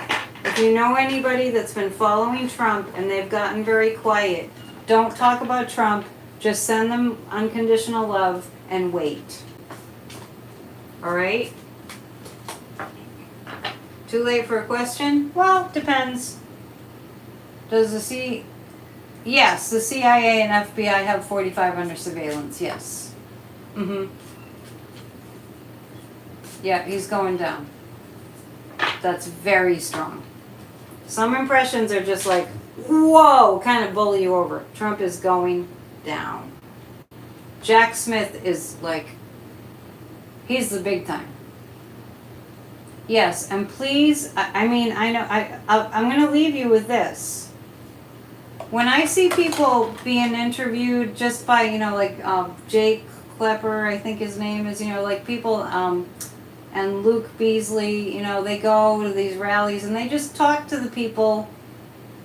if you know anybody that's been following Trump and they've gotten very quiet, don't talk about Trump. Just send them unconditional love and wait. All right? Too late for a question? Well, depends. Yes, the CIA and FBI have 45 under surveillance, yes. Yeah, he's going down. That's very strong. Some impressions are just like, whoa, kind of bully you over. Trump is going down. Jack Smith is like, he's the big time. Yes, and please, I know, I'm going to leave you with this. When I see people being interviewed just by, Jake Klepper, I think his name is, people, and Luke Beasley, they go to these rallies and they just talk to the people.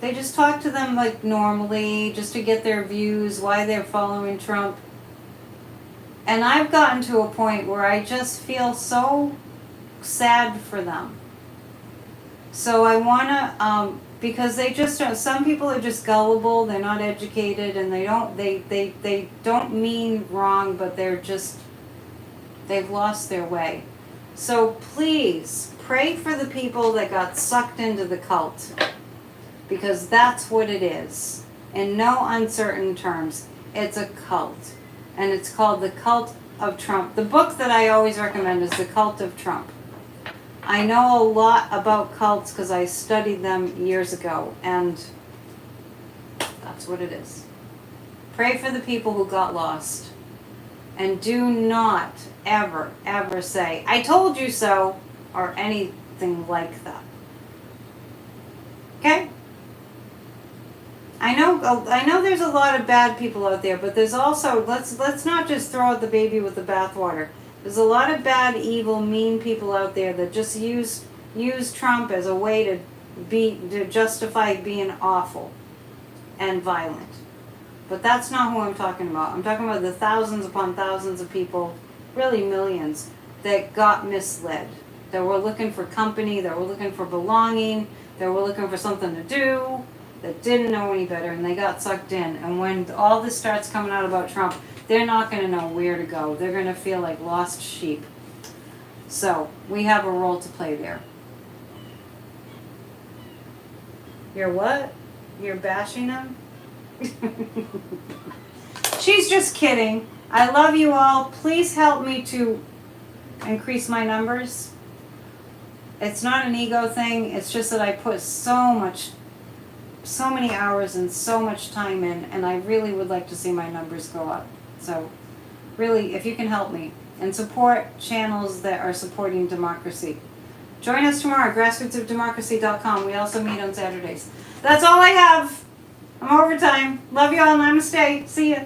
They just talk to them like normally, just to get their views, why they're following Trump. And I've gotten to a point where I just feel so sad for them. So I want to, because they just don't, some people are just gullible, they're not educated, and they don't mean wrong, but they've lost their way. So please pray for the people that got sucked into the cult, because that's what it is. In no uncertain terms, it's a cult, and it's called The Cult of Trump. The book that I always recommend is The Cult of Trump. I know a lot about cults because I studied them years ago, and that's what it is. Pray for the people who got lost. And do not ever, ever say, I told you so, or anything like that. Okay? I know there's a lot of bad people out there, but there's also, let's not just throw out the baby with the bathwater. There's a lot of bad, evil, mean people out there that just use Trump as a way to justify being awful and violent. But that's not who I'm talking about. I'm talking about the thousands upon thousands of people, really millions, that got misled. That were looking for company, that were looking for belonging, that were looking for something to do, that didn't know any better, and they got sucked in. And when all this starts coming out about Trump, they're not going to know where to go. They're going to feel like lost sheep. So we have a role to play there. You're what? You're bashing him? She's just kidding. I love you all. Please help me to increase my numbers. It's not an ego thing. It's just that I put so many hours and so much time in, and I really would like to see my numbers go up. So really, if you can help me and support channels that are supporting democracy. Join us tomorrow at grassrootsofdemocracy.com. We also meet on Saturdays. That's all I have. I'm overtime. Love you all. Namaste. See ya.